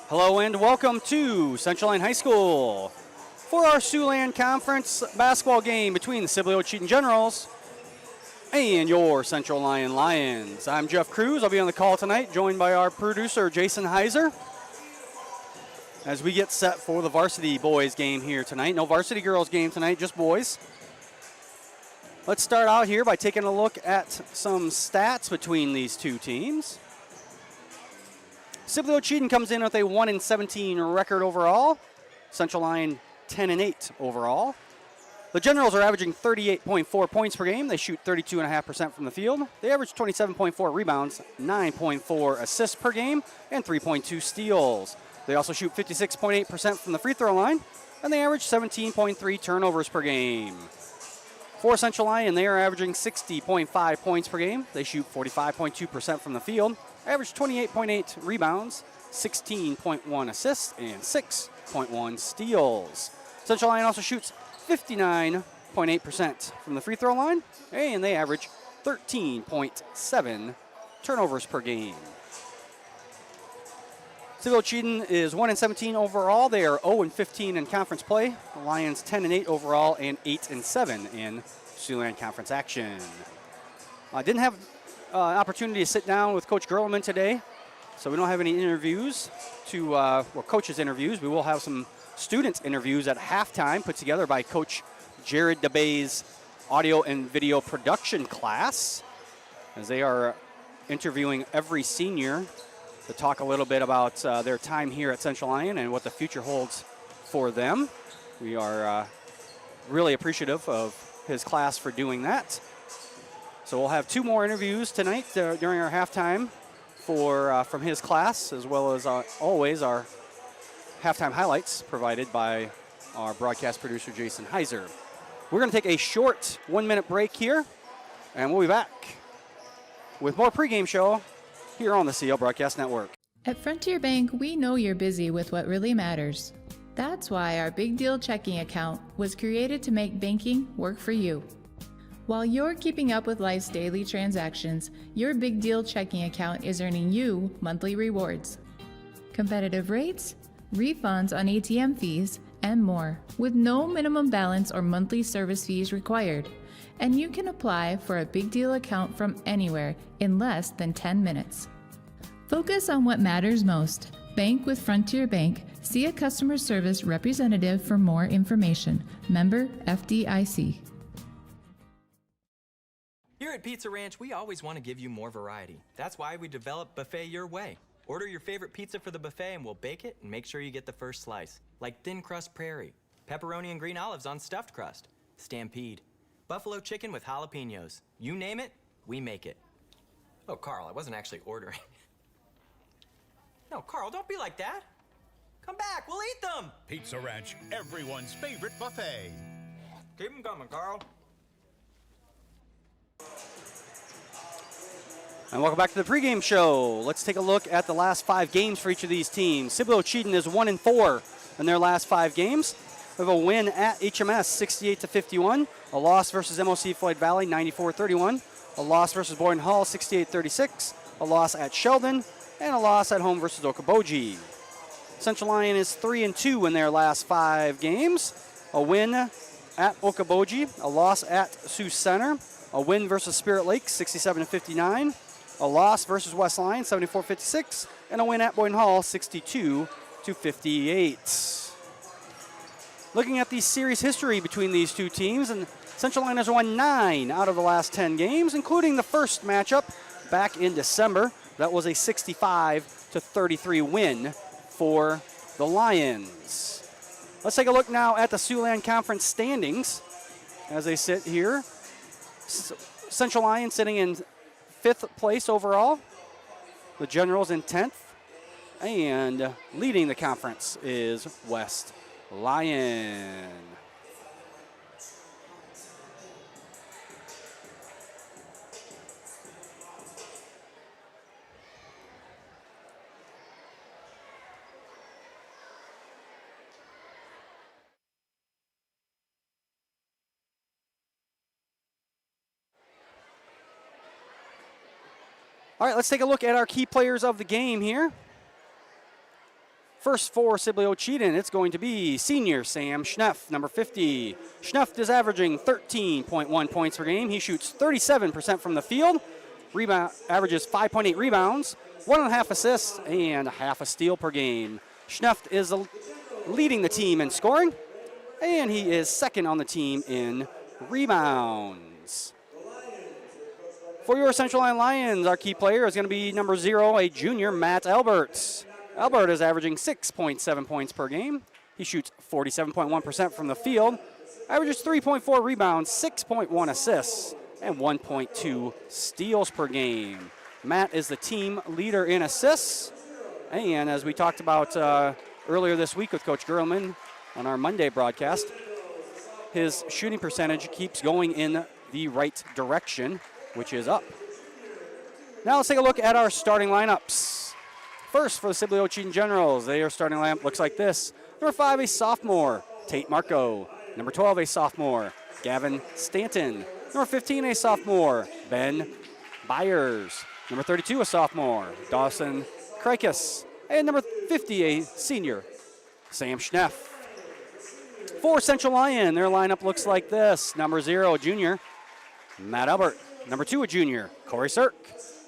Hello and welcome to Central Lyon High School for our Siouxland Conference basketball game between the Sibley-Ocheyedan Generals and your Central Lyon Lions. I'm Jeff Cruz. I'll be on the call tonight, joined by our producer, Jason Heiser, as we get set for the varsity boys game here tonight. No varsity girls game tonight, just boys. Let's start out here by taking a look at some stats between these two teams. Sibley-Ocheyedan comes in with a 1-17 record overall. Central Lyon 10-8 overall. The Generals are averaging 38.4 points per game. They shoot 32.5% from the field. They average 27.4 rebounds, 9.4 assists per game, and 3.2 steals. They also shoot 56.8% from the free throw line, and they average 17.3 turnovers per game. For Central Lyon, they are averaging 60.5 points per game. They shoot 45.2% from the field, average 28.8 rebounds, 16.1 assists, and 6.1 steals. Central Lyon also shoots 59.8% from the free throw line, and they average 13.7 turnovers per game. Sibley-Ocheyedan is 1-17 overall. They are 0-15 in conference play. The Lions 10-8 overall and 8-7 in Siouxland Conference action. I didn't have an opportunity to sit down with Coach Gerleman today, so we don't have any interviews or coaches interviews. We will have some students interviews at halftime put together by Coach Jared DeBay's audio and video production class, as they are interviewing every senior to talk a little bit about their time here at Central Lyon and what the future holds for them. We are really appreciative of his class for doing that. So we'll have two more interviews tonight during our halftime from his class, as well as always our halftime highlights provided by our broadcast producer, Jason Heiser. We're going to take a short 1-minute break here, and we'll be back with more pregame show here on the CL Broadcast Network. At Frontier Bank, we know you're busy with what really matters. That's why our Big Deal checking account was created to make banking work for you. While you're keeping up with life's daily transactions, your Big Deal checking account is earning you monthly rewards. Competitive rates, refunds on ATM fees, and more, with no minimum balance or monthly service fees required. And you can apply for a Big Deal account from anywhere in less than 10 minutes. Focus on what matters most. Bank with Frontier Bank. See a customer service representative for more information. Member FDIC. Here at Pizza Ranch, we always want to give you more variety. That's why we developed Buffet Your Way. Order your favorite pizza for the buffet and we'll bake it and make sure you get the first slice. Like thin crust prairie, pepperoni and green olives on stuffed crust, stampede, buffalo chicken with jalapenos. You name it, we make it. Oh, Carl, I wasn't actually ordering. No, Carl, don't be like that. Come back, we'll eat them. Pizza Ranch, everyone's favorite buffet. Keep them coming, Carl. And welcome back to the pregame show. Let's take a look at the last 5 games for each of these teams. Sibley-Ocheyedan is 1-4 in their last 5 games. We have a win at HMS, 68-51. A loss versus MOC Floyd Valley, 94-31. A loss versus Boyden Hall, 68-36. A loss at Sheldon, and a loss at home versus Okoboji. Central Lyon is 3-2 in their last 5 games. A win at Okoboji, a loss at Sioux Center, a win versus Spirit Lake, 67-59. A loss versus West Lyon, 74-56, and a win at Boyden Hall, 62-58. Looking at the series history between these two teams, and Central Lyon has won 9 out of the last 10 games, including the first matchup back in December. That was a 65-33 win for the Lions. Let's take a look now at the Siouxland Conference standings as they sit here. Central Lyon sitting in 5th place overall. The Generals in 10th. And leading the conference is West Lyon. All right, let's take a look at our key players of the game here. First for Sibley-Ocheyedan, it's going to be senior Sam Schneff, number 50. Schneff is averaging 13.1 points per game. He shoots 37% from the field, averages 5.8 rebounds, 1.5 assists, and half a steal per game. Schneff is leading the team in scoring, and he is second on the team in rebounds. For your Central Lyon Lions, our key player is going to be number 0, a junior, Matt Alberts. Albert is averaging 6.7 points per game. He shoots 47.1% from the field, averages 3.4 rebounds, 6.1 assists, and 1.2 steals per game. Matt is the team leader in assists, and as we talked about earlier this week with Coach Gerlman on our Monday broadcast, his shooting percentage keeps going in the right direction, which is up. Now let's take a look at our starting lineups. First, for the Sibley-Ocheyedan Generals, their starting lineup looks like this. Number 5, a sophomore, Tate Marco. Number 12, a sophomore, Gavin Stanton. Number 15, a sophomore, Ben Byers. Number 32, a sophomore, Dawson Krikis. And number 50, a senior, Sam Schneff. For Central Lyon, their lineup looks like this. Number 0, a junior, Matt Albert. Number 2, a junior, Corey Sirk.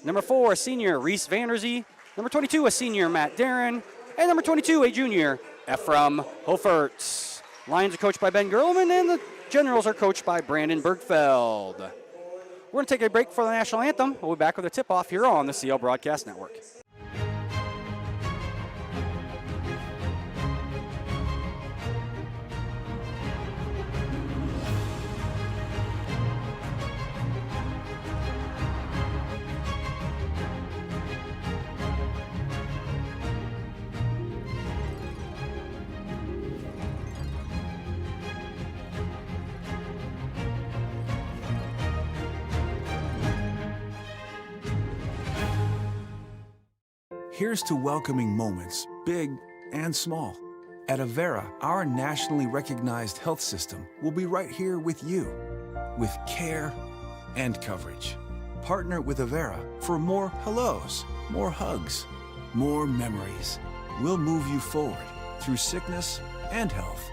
Number 4, a senior, Reese Vanderzee. Number 22, a senior, Matt Darren. And number 22, a junior, Ephraim Hofertz. Lions are coached by Ben Gerlman, and the Generals are coached by Brandon Bergfeld. We're going to take a break for the national anthem. We'll be back with a tip-off here on the CL Broadcast Network. Here's to welcoming moments, big and small. At Avera, our nationally recognized health system will be right here with you, with care and coverage. Partner with Avera for more hellos, more hugs, more memories. We'll move you forward through sickness and health,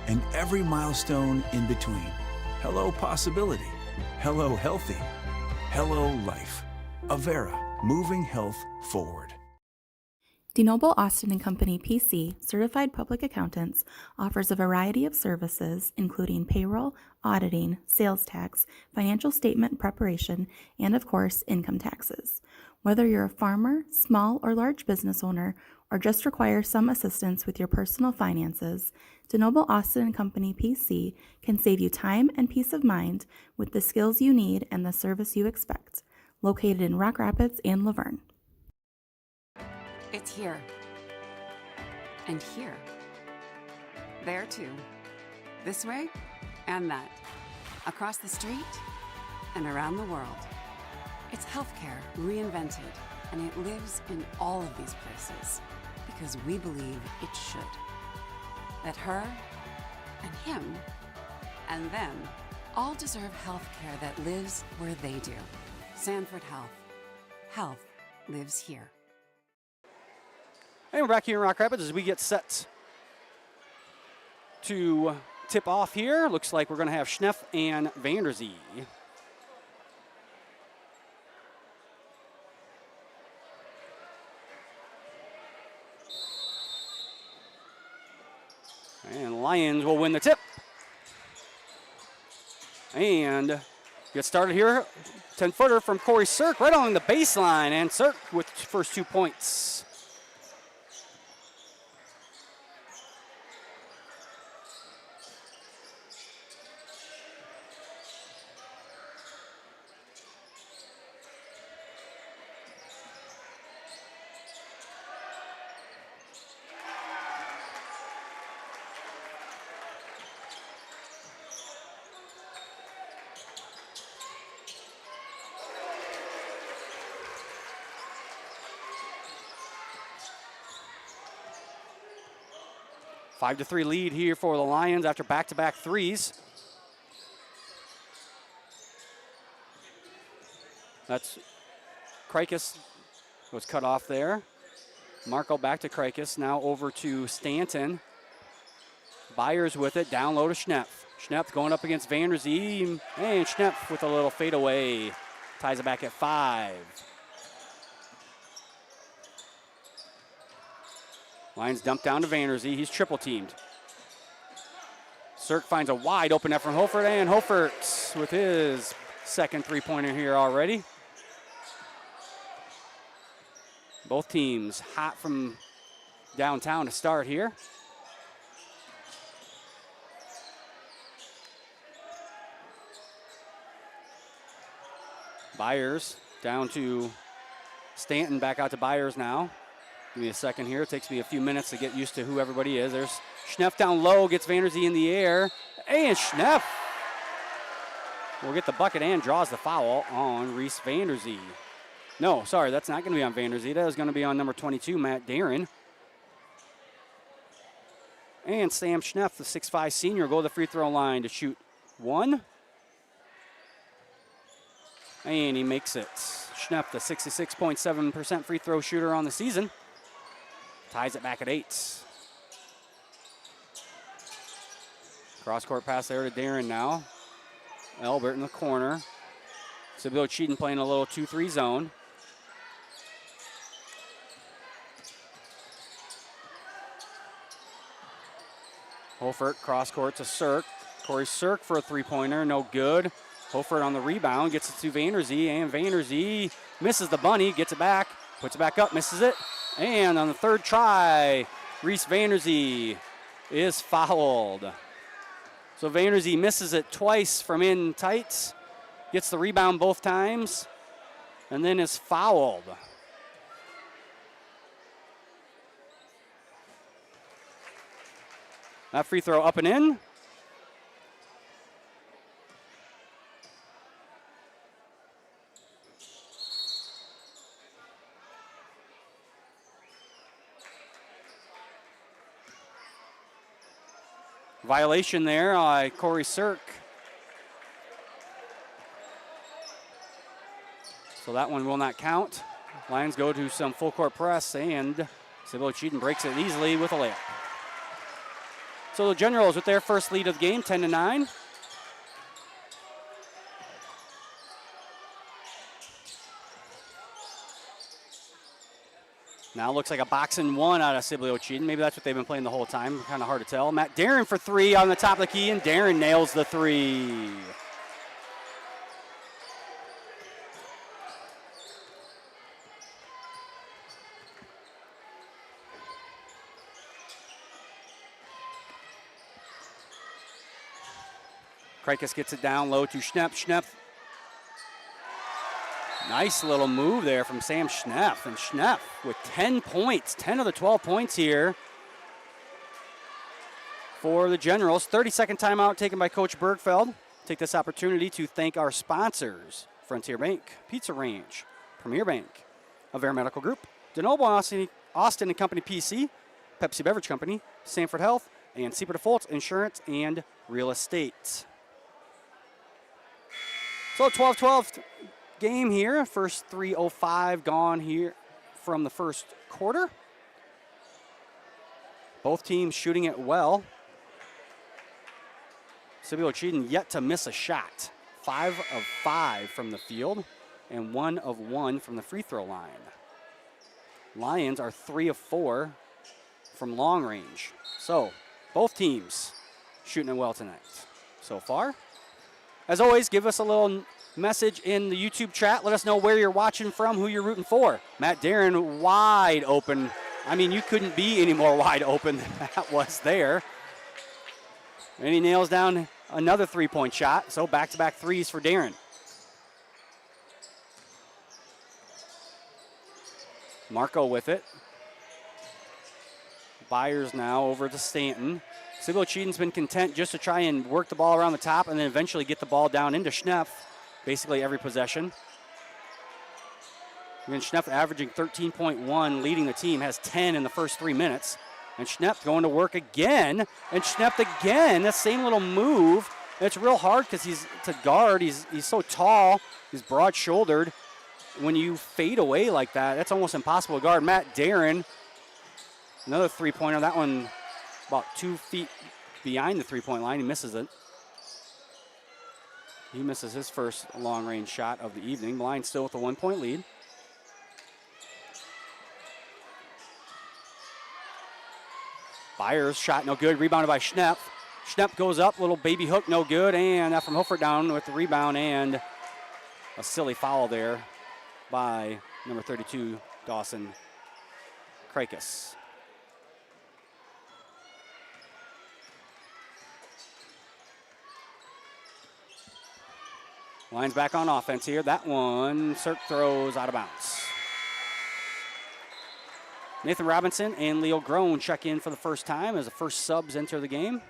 and every milestone in between. Hello possibility, hello healthy, hello life. Avera, moving health forward. DeNoble Austin & Company PC, certified public accountants, offers a variety of services including payroll, auditing, sales tax, financial statement preparation, and of course, income taxes. Whether you're a farmer, small or large business owner, or just require some assistance with your personal finances, DeNoble Austin & Company PC can save you time and peace of mind with the skills you need and the service you expect. Located in Rock Rapids and Laverne. It's here. And here. There too. This way and that. Across the street and around the world. It's healthcare reinvented, and it lives in all of these places because we believe it should. That her and him and them all deserve healthcare that lives where they do. Sanford Health. Health lives here. And we're back here in Rock Rapids as we get set to tip off here. Looks like we're going to have Schneff and Vanderzee. And Lions will win the tip. And get started here. 10-footer from Corey Sirk right along the baseline. And Sirk with first 2 points. A 5-3 lead here for the Lions after back-to-back threes. That's Krikis was cut off there. Marco back to Krikis. Now over to Stanton. Byers with it. Down low to Schnepf. Schnepf going up against Vanderzee. And Schnepf with a little fadeaway. Ties it back at 5. Lions dump down to Vanderzee. He's triple teamed. Cirk finds a wide open net from Hofert, and Hofert with his second three-pointer here already. Both teams hot from downtown to start here. Byers down to Stanton, back out to Byers now. Give me a second here. It takes me a few minutes to get used to who everybody is. There's Schnepf down low, gets Vanderzee in the air. And Schnepf will get the bucket and draws the foul on Reese Vanderzee. No, sorry, that's not going to be on Vanderzee. That is going to be on number 22, Matt Darren. And Sam Schnepf, the 6'5 senior, will go to the free throw line to shoot 1. And he makes it. Schnepf, the 66.7% free throw shooter on the season, ties it back at 8. Cross-court pass there to Darren now. Albert in the corner. Sibley-Ocheyedan playing a little 2-3 zone. Hofert cross-court to Cirk. Corey Cirk for a three-pointer, no good. Hofert on the rebound, gets it to Vanderzee, and Vanderzee misses the bunny, gets it back, puts it back up, misses it. And on the third try, Reese Vanderzee is fouled. So Vanderzee misses it twice from in tight, gets the rebound both times, and then is fouled. That free throw up and in. Violation there by Corey Cirk. So that one will not count. Lions go to some full court press, and Sibley-Ocheyedan breaks it easily with a layup. So the Generals with their first lead of the game, 10-9. Now looks like a box and one out of Sibley-Ocheyedan. Maybe that's what they've been playing the whole time. Kind of hard to tell. Matt Darren for 3 on the top of the key, and Darren nails the 3. Krikis gets it down low to Schnepf. Schnepf. Nice little move there from Sam Schnepf. And Schnepf with 10 points, 10 of the 12 points here for the Generals. 30-second timeout taken by Coach Bergfeld. Take this opportunity to thank our sponsors: Frontier Bank, Pizza Ranch, Premier Bank, Avera Medical Group, DeNoble Austin and Company PC, Pepsi Beverage Company, Sanford Health, and Sieber Default Insurance and Real Estate. So 12-12 game here. First 3:05 gone here from the first quarter. Both teams shooting it well. Sibley-Ocheyedan yet to miss a shot. 5 of 5 from the field and 1 of 1 from the free throw line. Lions are 3 of 4 from long range. So both teams shooting it well tonight so far. As always, give us a little message in the YouTube chat. Let us know where you're watching from, who you're rooting for. Matt Darren wide open. I mean, you couldn't be any more wide open than that was there. And he nails down another three-point shot. So back-to-back threes for Darren. Marco with it. Byers now over to Stanton. Sibley-Ocheyedan's been content just to try and work the ball around the top and then eventually get the ball down into Schnepf basically every possession. Again, Schnepf averaging 13.1, leading the team, has 10 in the first 3 minutes. And Schnepf going to work again, and Schnepf again, that same little move. And it's real hard because he's to guard. He's so tall, he's broad-shouldered. When you fade away like that, that's almost impossible to guard. Matt Darren Another three-pointer. That one about 2 feet behind the three-point line. He misses it. He misses his first long-range shot of the evening. Lyon still with a 1-point lead. Byers shot no good. Rebounded by Schnepp. Schnepp goes up. Little baby hook no good. And Ephraim Hofert down with the rebound and a silly foul there by number 32, Dawson Krakis. Lions back on offense here. That one, Sirk throws out of bounds. Nathan Robinson and Leo Groen check in for the first time as the first subs enter the game.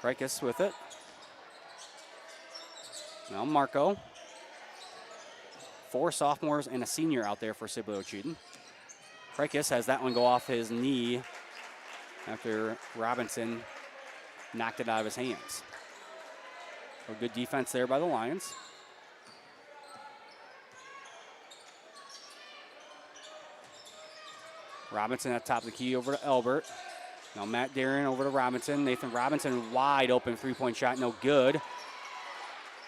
Krakis with it. Now Marco. 4 sophomores and a senior out there for Sibley-Ocheyedan. Krakis has that one go off his knee after Robinson knocked it out of his hands. So good defense there by the Lions. Robinson at top of the key over to Elbert. Now Matt Darren over to Robinson. Nathan Robinson wide open three-point shot, no good.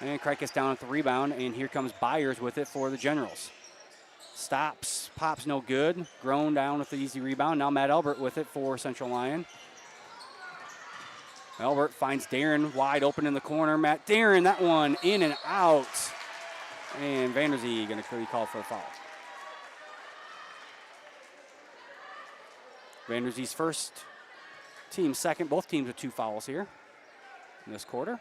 And Krakis down at the rebound, and here comes Byers with it for the Generals. Stops, pops no good. Groen down with the easy rebound. Now Matt Elbert with it for Central Lyon. Elbert finds Darren wide open in the corner. Matt Darren, that one in and out. And Vanderzee going to be called for a foul. Vanderzee's first, team second. Both teams with 2 fouls here in this quarter.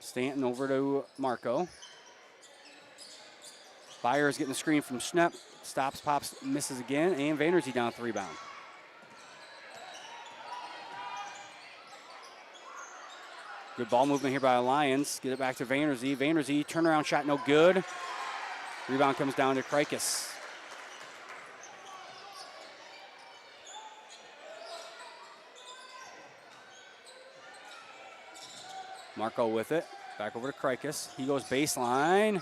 Stanton over to Marco. Byers getting the screen from Schnepp. Stops, pops, misses again, and Vanderzee down at the rebound. Good ball movement here by the Lions. Get it back to Vanderzee. Vanderzee, turnaround shot, no good. Rebound comes down to Krakis. Marco with it. Back over to Krakis. He goes baseline.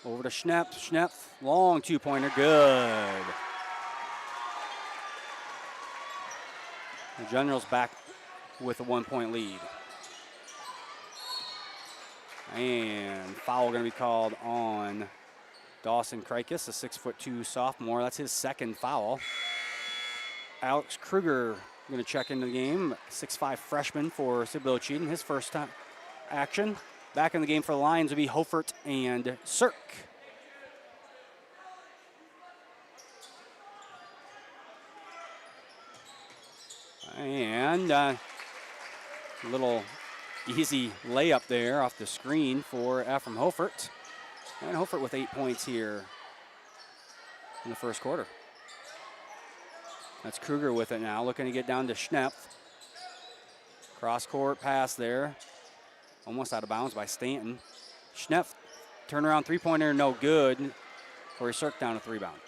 Over to Schnepp. Schnepp, long 2-pointer, good. The Generals back with a 1-point lead. And foul going to be called on Dawson Krakis, a 6'2" sophomore. That's his second foul. Alex Kruger going to check into the game. 6'5" freshman for Sibley-Ocheyedan, his first time action. Back in the game for the Lions would be Hofert and Sirk. And a little easy layup there off the screen for Ephraim Hofert. And Hofert with 8 points here in the first quarter. That's Kruger with it now, looking to get down to Schnepp. Cross-court pass there. Almost out of bounds by Stanton. Schnepp, turnaround three-pointer, no good. Corey Sirk down with the rebound.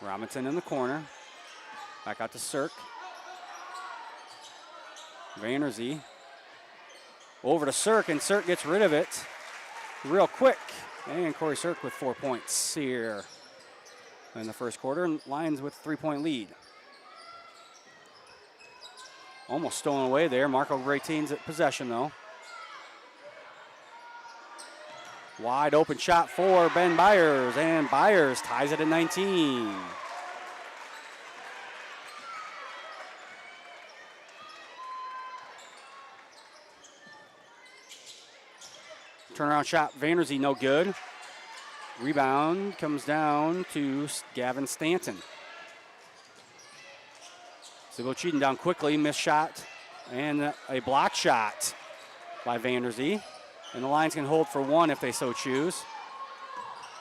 Robinson in the corner. Back out to Sirk. Vanderzee. Over to Sirk, and Sirk gets rid of it real quick. And Corey Sirk with 4 points here in the first quarter. And Lions with a 3-point lead. Almost stolen away there. Marco retains it possession, though. Wide open shot for Ben Byers, and Byers ties it at 19. Turnaround shot, Vanderzee, no good. Rebound comes down to Gavin Stanton. Sibley-Ocheyedan down quickly, missed shot, and a block shot by Vanderzee. And the Lions can hold for one if they so choose.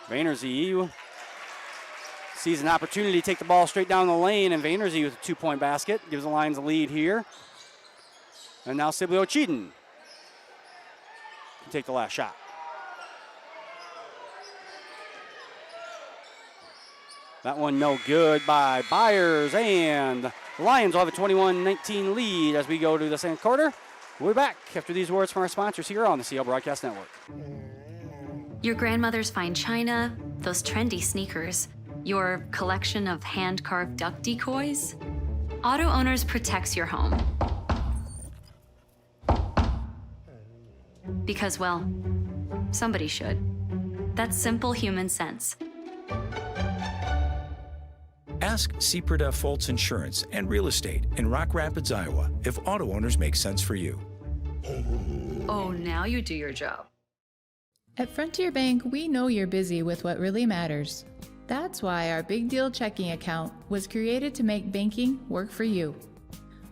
Vanderzee sees an opportunity to take the ball straight down the lane, and Vanderzee with a 2-point basket gives the Lions a lead here. And now Sibley-Ocheyedan to take the last shot. That one no good by Byers, and the Lions will have a 21-19 lead as we go to the second quarter. We'll be back after these words from our sponsors here on the CL Broadcast Network. Your grandmother's fine china, those trendy sneakers, your collection of hand-carved duck decoys. Auto Owners protects your home. Because, well, somebody should. That's simple human sense. Ask Seaperda Foltz Insurance and Real Estate in Rock Rapids, Iowa, if auto owners make sense for you. Oh, now you do your job. At Frontier Bank, we know you're busy with what really matters. That's why our Big Deal checking account was created to make banking work for you.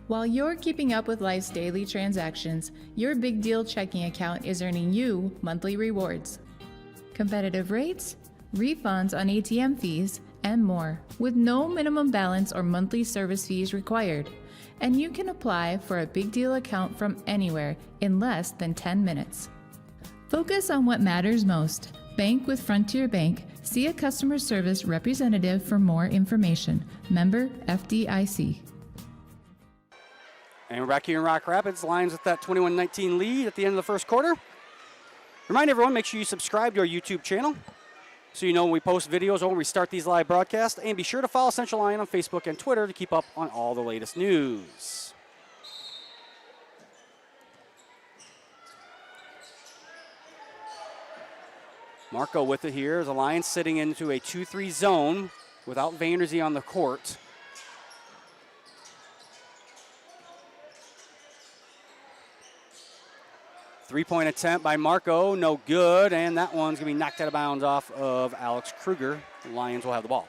While you're keeping up with life's daily transactions, your Big Deal checking account is earning you monthly rewards. Competitive rates, refunds on ATM fees, and more, with no minimum balance or monthly service fees required. And you can apply for a Big Deal account from anywhere in less than 10 minutes. Focus on what matters most. Bank with Frontier Bank. See a customer service representative for more information. Member FDIC. And we're back here in Rock Rapids. Lions with that 21-19 lead at the end of the first quarter. Remind everyone, make sure you subscribe to our YouTube channel so you know when we post videos or when we start these live broadcasts. And be sure to follow Central Lyon on Facebook and Twitter to keep up on all the latest news. Marco with it here. The Lions sitting into a 2-3 zone without Vanderzee on the court. Three-point attempt by Marco, no good, and that one's going to be knocked out of bounds off of Alex Kruger. The Lions will have the ball.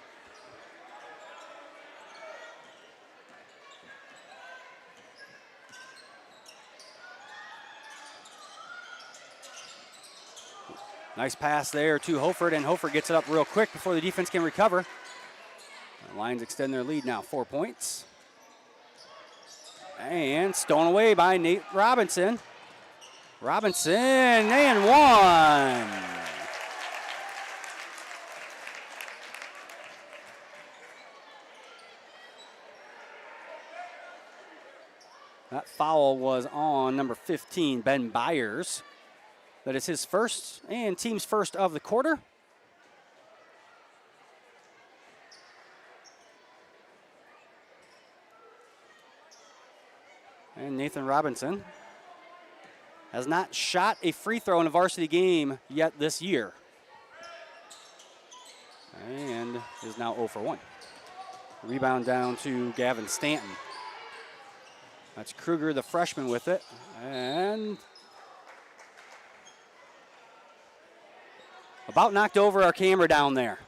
Nice pass there to Hofert, and Hofert gets it up real quick before the defense can recover. The Lions extend their lead now, 4 points. And stolen away by Nate Robinson. Robinson, and one. That foul was on number 15, Ben Byers. That is his first and team's first of the quarter. And Nathan Robinson has not shot a free throw in a varsity game yet this year. And is now 0 for 1. Rebound down to Gavin Stanton. That's Kruger, the freshman, with it. And about knocked over our camera down there.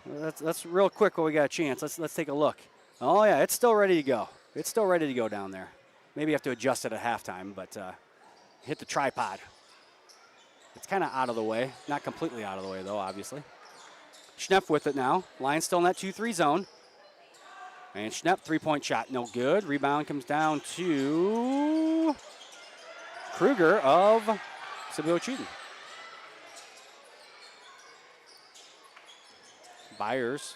That's real quick while we got a chance. Let's take a look. Oh, yeah, it's still ready to go. It's still ready to go down there. Maybe you have to adjust it at halftime, but hit the tripod. It's kind of out of the way. Not completely out of the way, though, obviously. Schnepp with it now. Lions still in that 2-3 zone. And Schnepp, three-point shot, no good. Rebound comes down to Kruger of Sibley-Ocheyedan. Byers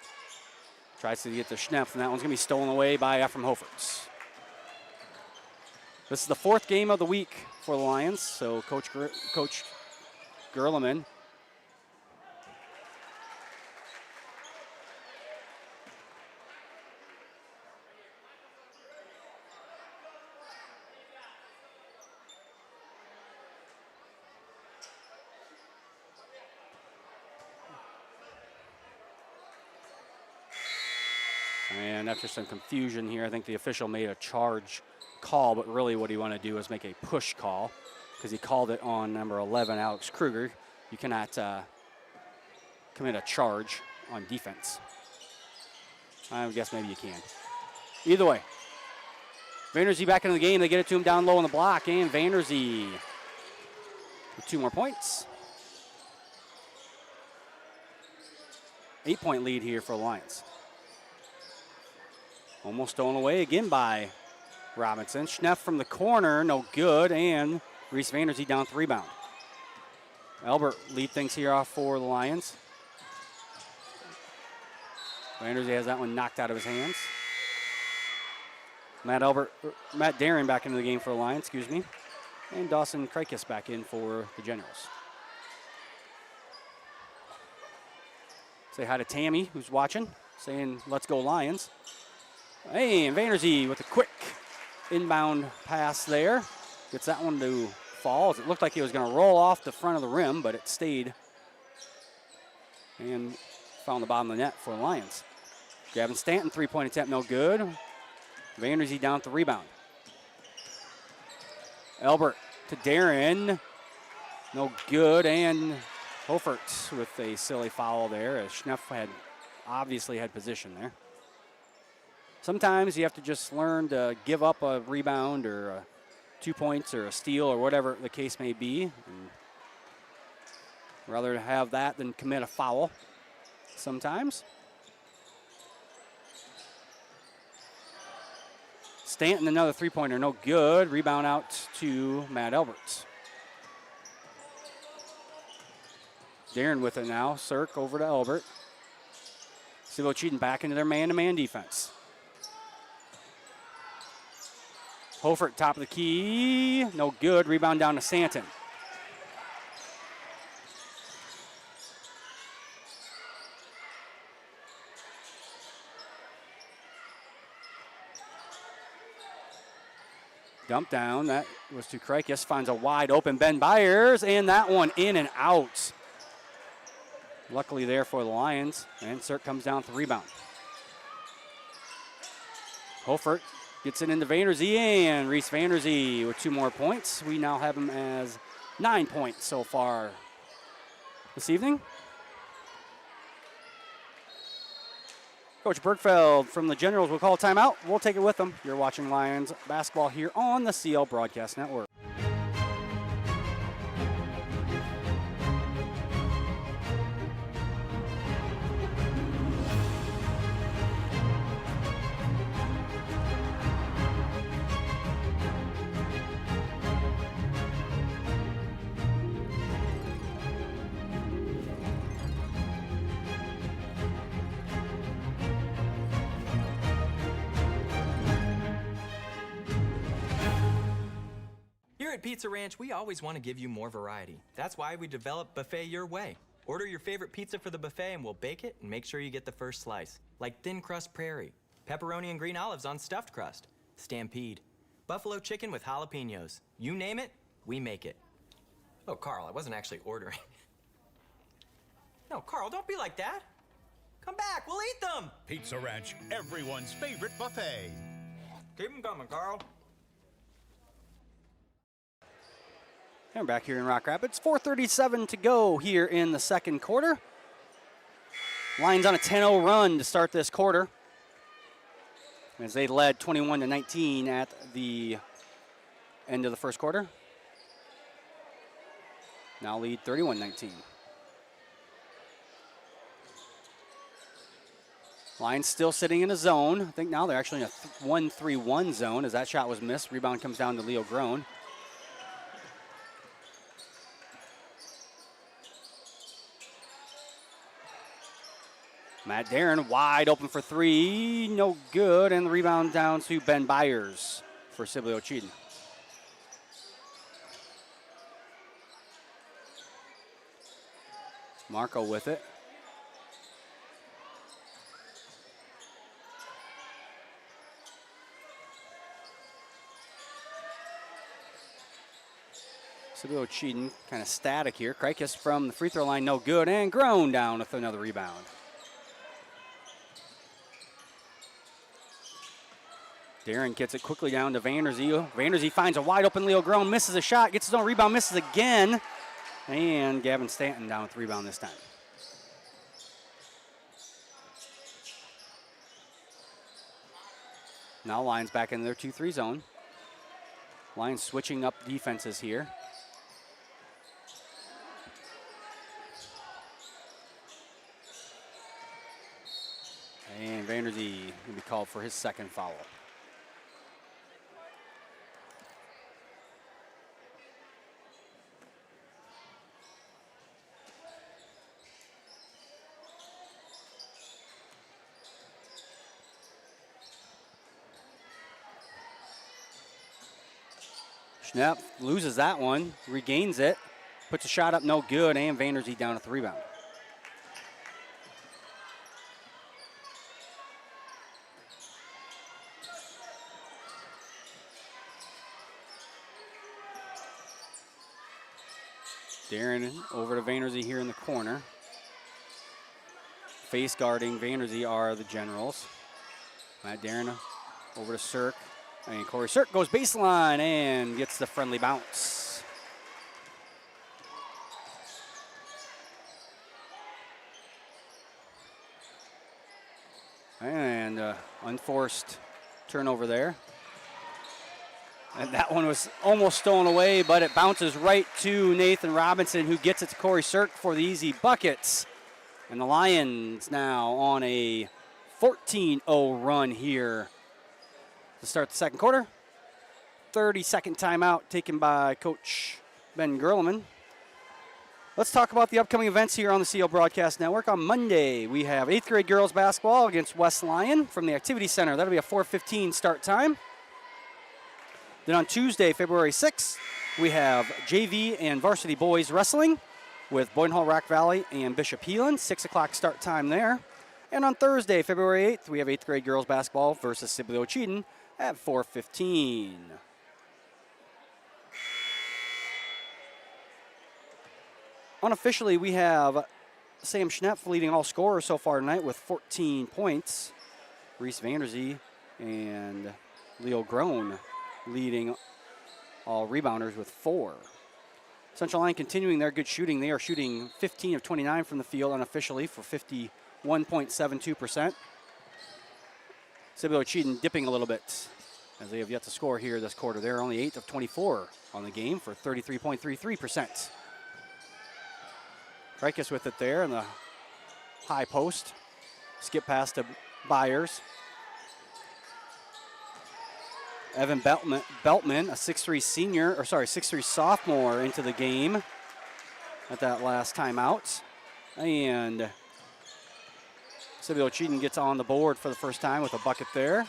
tries to get to Schnepp, and that one's going to be stolen away by Ephraim Hoferts. This is the fourth game of the week for the Lions, so Coach Gerleman and after some confusion here, I think the official made a charge call, but really what he wanted to do is make a push call because he called it on number 11, Alex Kruger. You cannot commit a charge on defense. I guess maybe you can. Either way, Vanderzee back into the game. They get it to him down low on the block, and Vanderzee with 2 more points. 8-point lead here for the Lions. Almost stolen away again by Robinson. Schnepp from the corner, no good, and Reese Vanderzee down with the rebound. Albert lead things here off for the Lions. Vandersee has that one knocked out of his hands. Matt Darin back into the game for the Lions, excuse me. And Dawson Krikis back in for the Generals. Say hi to Tammy, who's watching, saying, let's go Lions. Hey, and Vandersee with a quick inbound pass there. Gets that one to fall. It looked like he was going to roll off the front of the rim, but it stayed and found the bottom of the net for the Lions. Gavin Stanton, three-point attempt, no good. Vandersee down with the rebound. Albert to Darin, no good, and Hofert with a silly foul there, as Schneff had obviously had position there. Sometimes you have to just learn to give up a rebound or 2 points or a steal or whatever the case may be. And rather have that than commit a foul sometimes. Stanton, another three-pointer, no good. Rebound out to Matt Alberts. Darin with it now. Cirk over to Albert. Sibley-Ocheyedan back into their man-to-man defense. Hofert, top of the key, no good. Rebound down to Stanton. Dump down, that was to Krikis, finds a wide open Ben Byers, and that one in and out. Luckily there for the Lions, and Cirk comes down with the rebound. Hofert gets it into Vandersee, and Reese Vandersee with 2 more points. We now have him as 9 points so far this evening. Coach Bergfeld from the Generals will call a timeout. We'll take it with them. You're watching Lions basketball here on the CL Broadcast Network. Here at Pizza Ranch, we always want to give you more variety. That's why we developed Buffet Your Way. Order your favorite pizza for the buffet and we'll bake it and make sure you get the first slice. Like thin crust prairie, pepperoni and green olives on stuffed crust, stampede, buffalo chicken with jalapenos. You name it, we make it. Oh, Carl, I wasn't actually ordering. No, Carl, don't be like that. Come back, we'll eat them. Pizza Ranch, everyone's favorite buffet. Keep them coming, Carl. And we're back here in Rock Rapids. 4:37 to go here in the second quarter. Lions on a 10-0 run to start this quarter, as they led 21-19 at the end of the first quarter. Now lead 31-19. Lions still sitting in a zone. I think now they're actually in a 1-3-1 zone, as that shot was missed. Rebound comes down to Leo Groen. Matt Darin wide open for three, no good, and the rebound down to Ben Byers for Sibley-Ocheyedan. Marco with it. Sibley-Ocheyedan kind of static here. Krikis from the free throw line, no good, and Groen down with another rebound. Darin gets it quickly down to Vandersee. Vandersee finds a wide open Leo Groen, misses a shot, gets his own rebound, misses again. And Gavin Stanton down with the rebound this time. Now Lions back in their 2-3 zone. Lions switching up defenses here. And Vandersee will be called for his second foul. Schnepp loses that one, regains it, puts a shot up, no good, and Vanderzee down at the rebound. Darren over to Vanderzee here in the corner. Face guarding Vanderzee are the Generals. Matt Darren over to Cirque. And Corey Cirque goes baseline and gets the friendly bounce. And unforced turnover there. And that one was almost stolen away, but it bounces right to Nathan Robinson, who gets it to Corey Cirque for the easy buckets. And the Lions now on a 14-0 run here to start the second quarter. 30-second timeout taken by Coach Ben Gerleman. Let's talk about the upcoming events here on the CL Broadcast Network. On Monday, we have 8th grade girls basketball against West Lyon from the Activity Center. That'll be a 4:15 start time. Then on Tuesday, February 6th, we have JV and Varsity boys wrestling with Boyden Hall Rock Valley and Bishop Heelan. 6 o'clock start time there. And on Thursday, February 8th, we have 8th grade girls basketball versus Sibley-Ocheyedan at 4:15. Unofficially, we have Sam Schnepp leading all scorers so far tonight with 14 points. Reese Vanderzee and Leo Groen leading all rebounders with 4. Central Lyon continuing their good shooting. They are shooting 15 of 29 from the field unofficially for 51.72%. Sibley-Ocheyedan dipping a little bit as they have yet to score here this quarter. They're only 8 of 24 on the game for 33.33%. Reikus with it there in the high post. Skip pass to Byers. Evan Beltman, a 6'3 senior, or sorry, 6'3 sophomore into the game at that last timeout. And Sibley-Ocheyedan gets on the board for the first time with a bucket there.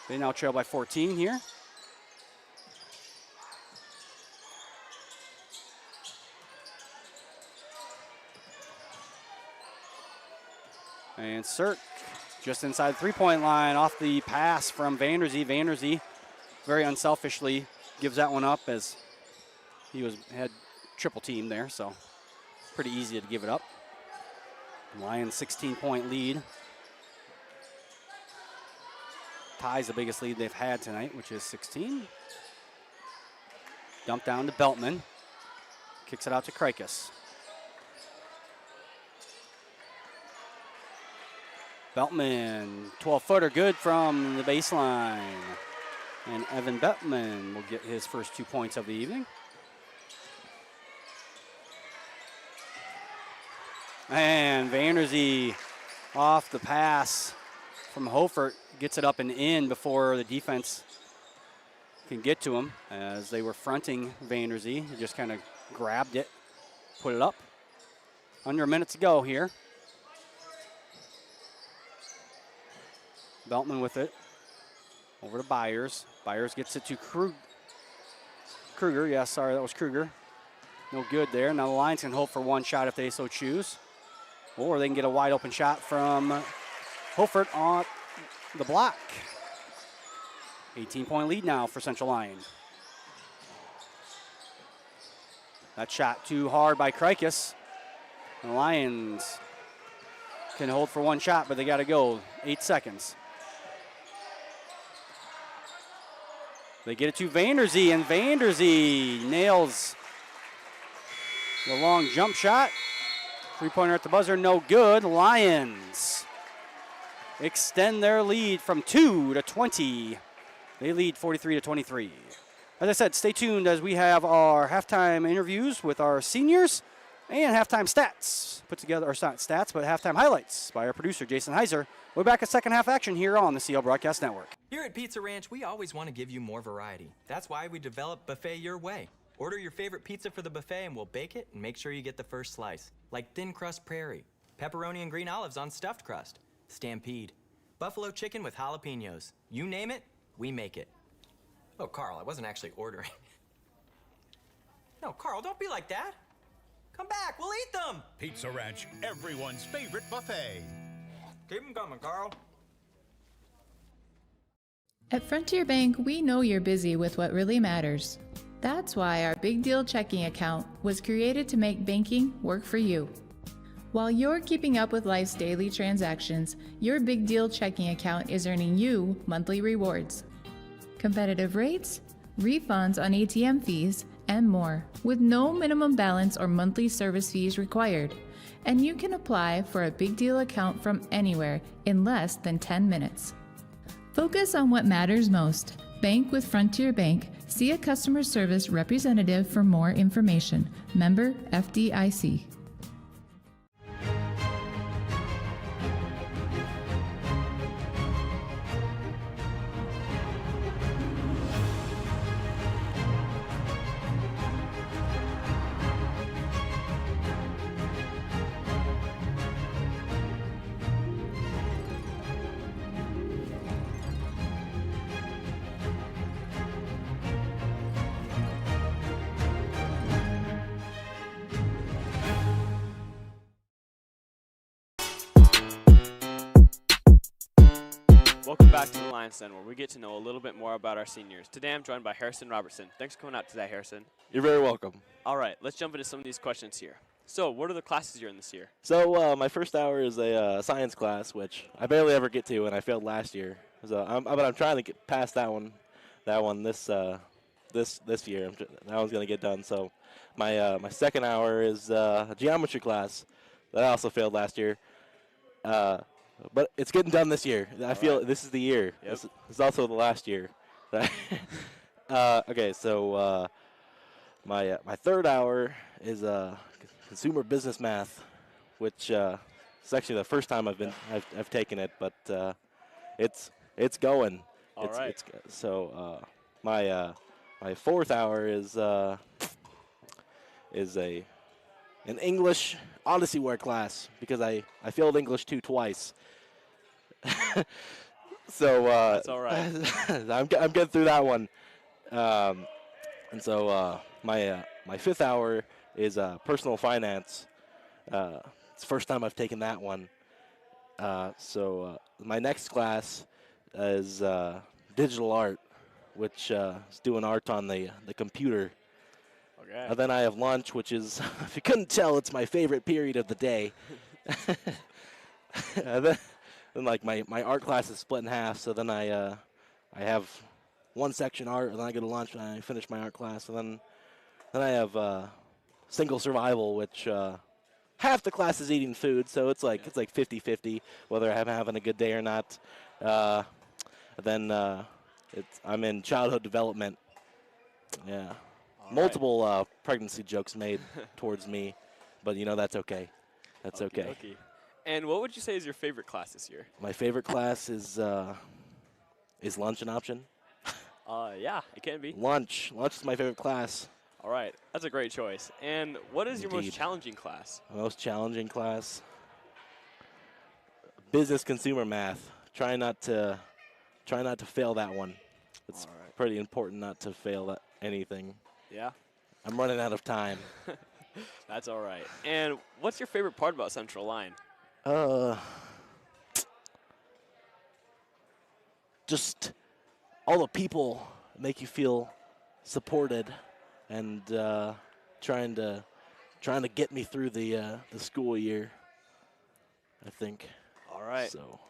They now trail by 14 here. And Cirque just inside the three-point line off the pass from Vanderzee. Vanderzee very unselfishly gives that one up as he had triple team there, so pretty easy to give it up. Lions 16-point lead. Ties the biggest lead they've had tonight, which is 16. Dump down to Beltman. Kicks it out to Krikus. Beltman, 12-footer, good from the baseline. And Evan Beltman will get his first 2 points of the evening. And Vanderzee off the pass from Hofert gets it up and in before the defense can get to him as they were fronting Vanderzee. He just kind of grabbed it, put it up. Under a minute to go here. Beltman with it. Over to Byers. Byers gets it to Kruger. Yeah, sorry, that was Kruger. No good there. Now the Lions can hope for one shot if they so choose. Or they can get a wide open shot from Hofert on the block. 18-point lead now for Central Lyon. That shot too hard by Krikus. The Lions can hold for one shot, but they got to go. 8 seconds. They get it to Vanderzee, and Vanderzee nails the long jump shot. Three-pointer at the buzzer, no good. Lions extend their lead from 2 to 20. They lead 43-23. As I said, stay tuned as we have our halftime interviews with our seniors and halftime stats put together, or not stats, but halftime highlights by our producer, Jason Heiser. We're back at second half action here on the CL Broadcast Network. Here at Pizza Ranch, we always want to give you more variety. That's why we developed Buffet Your Way. Order your favorite pizza for the buffet and we'll bake it and make sure you get the first slice. Like thin crust prairie, pepperoni and green olives on stuffed crust, stampede, buffalo chicken with jalapenos. You name it, we make it. Oh, Carl, I wasn't actually ordering. No, Carl, don't be like that. Come back, we'll eat them. Pizza Ranch, everyone's favorite buffet. Keep them coming, Carl. At Frontier Bank, we know you're busy with what really matters. That's why our Big Deal checking account was created to make banking work for you. While you're keeping up with life's daily transactions, your Big Deal checking account is earning you monthly rewards. Competitive rates, refunds on ATM fees, and more, with no minimum balance or monthly service fees required. And you can apply for a Big Deal account from anywhere in less than 10 minutes. Focus on what matters most. Bank with Frontier Bank. See a customer service representative for more information. Member FDIC. Welcome back to the Lion's Den, where we get to know a little bit more about our seniors. Today I'm joined by Harrison Robertson. Thanks for coming out today, Harrison. You're very welcome. All right, let's jump into some of these questions here. So, what are the classes you're in this year? So my first hour is a science class, which I barely ever get to, and I failed last year. So I'm trying to get past that one this year. That one's gonna get done. So my second hour is a geometry class that I also failed last year. But it's getting done this year. I feel this is the year. Yep. This is also the last year. Okay, so my third hour is consumer business math, which is actually the first time I've taken it, but it's going. All right. So my fourth hour is an English Odyssey Ware class because I failed English 2 twice. So That's all right. I'm getting through that one. And so my fifth hour is personal finance. It's the first time I've taken that one. So my next class is digital art, which is doing art on the computer. Okay. And then I have lunch, which is, if you couldn't tell, it's my favorite period of the day. And then like my art class is split in half, so then I have one section art, and then I go to lunch and I finish my art class, and then I have single survival, which half the class is eating food, so it's like 50-50 whether I'm having a good day or not. Then I'm in childhood development. Yeah. Multiple pregnancy jokes made towards me, but that's okay. That's okay. Okey-dokey. And what would you say is your favorite class this year? My favorite class is lunch an option? Yeah, it can be. Lunch is my favorite class. All right, that's a great choice. And what is your most Indeed. challenging class? My most challenging class? Business consumer math. Try not to fail that one. It's pretty important not to fail at anything. Yeah. I'm running out of time. That's all right. And what's your favorite part about Central Lyon? Just all the people make you feel supported, and trying to get me through the school year, I think. All right. So.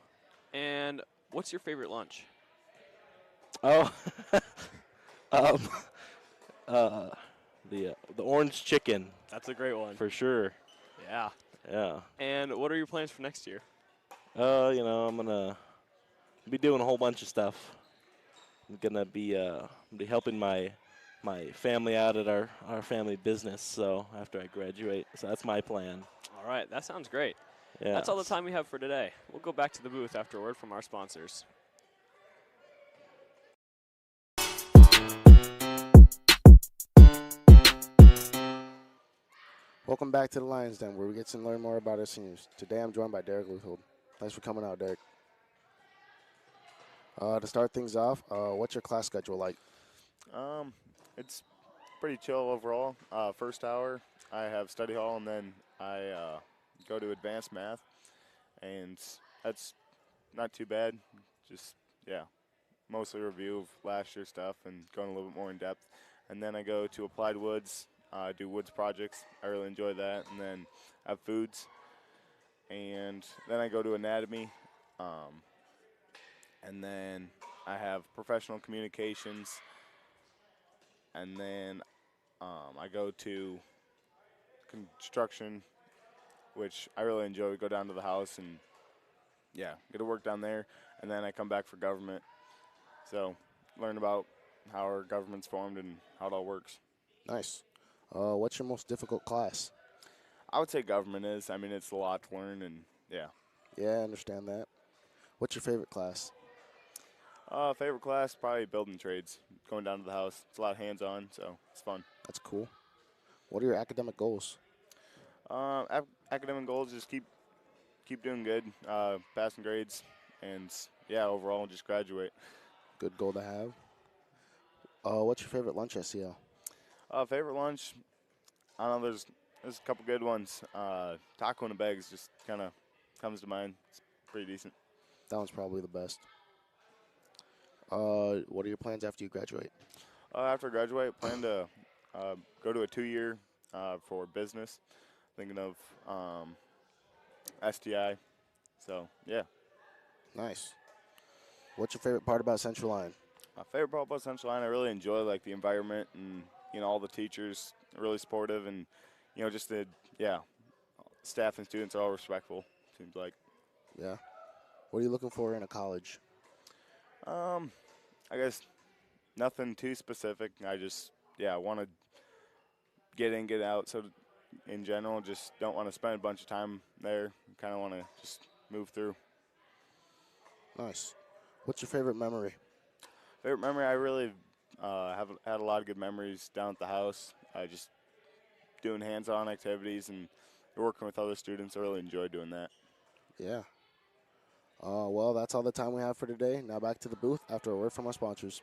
And what's your favorite lunch? Oh, the orange chicken. That's a great one. For sure. Yeah. Yeah. And what are your plans for next year? I'm gonna be doing a whole bunch of stuff. I'm gonna be helping my family out at our family business. So after I graduate, so that's my plan. All right, that sounds great. Yeah. That's all the time we have for today. We'll go back to the booth after a word from our sponsors. Welcome back to the Lion's Den, where we get to learn more about our seniors. Today I'm joined by Derek Luthold. Thanks for coming out, Derek. To start things off, what's your class schedule like? It's pretty chill overall. First hour, I have study hall, and then I go to advanced math, and that's not too bad. Just, yeah, mostly review of last year's stuff and going a little bit more in depth. And then I go to applied woods, do woods projects. I really enjoy that. And then I have foods. And then I go to anatomy. And then I have professional communications. And then I go to construction, which I really enjoy. We go down to the house and, yeah, get to work down there. And then I come back for government. So learn about how our government's formed and how it all works. Nice. What's your most difficult class? I would say government is. I mean, it's a lot to learn, and, yeah. Yeah, I understand that. What's your favorite class? Favorite class, probably building trades, going down to the house. It's a lot of hands-on, so it's fun. That's cool. What are your academic goals? Academic goals, just keep doing good, passing grades, and, yeah, overall just graduate. Good goal to have. What's your favorite lunch at CL? Favorite lunch, I don't know, there's a couple good ones. Taco in a bag just kind of comes to mind. It's pretty decent. That one's probably the best. What are your plans after you graduate? After I graduate, I plan to go to a 2-year for business. Thinking of STI. So, yeah. Nice. What's your favorite part about Central Lyon? My favorite part about Central Lyon, I really enjoy like the environment and all the teachers are really supportive and just the staff and students are all respectful. Seems like. Yeah. What are you looking for in a college? I guess nothing too specific. I just want to get in, get out. So in general, just don't want to spend a bunch of time there. Kind of want to just move through. Nice. What's your favorite memory? Favorite memory, I really have had a lot of good memories down at the house. Just doing hands-on activities and working with other students. I really enjoy doing that. Yeah. Well, that's all the time we have for today. Now back to the booth after a word from our sponsors.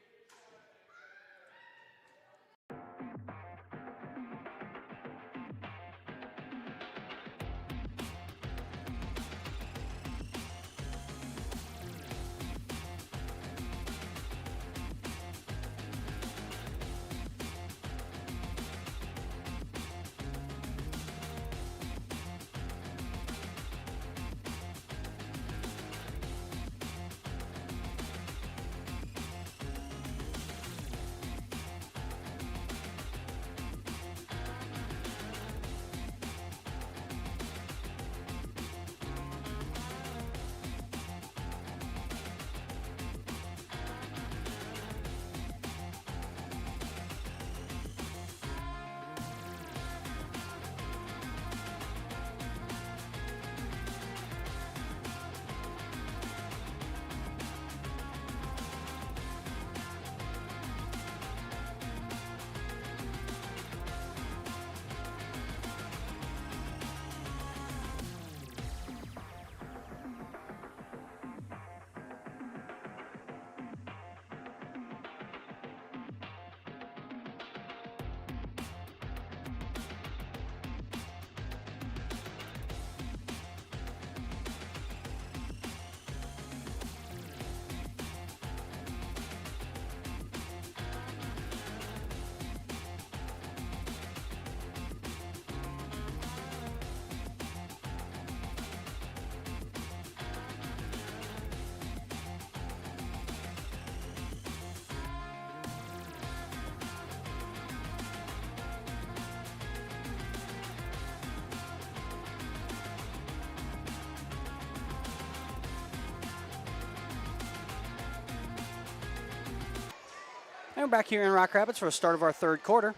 And we're back here in Rock Rapids for the start of our third quarter.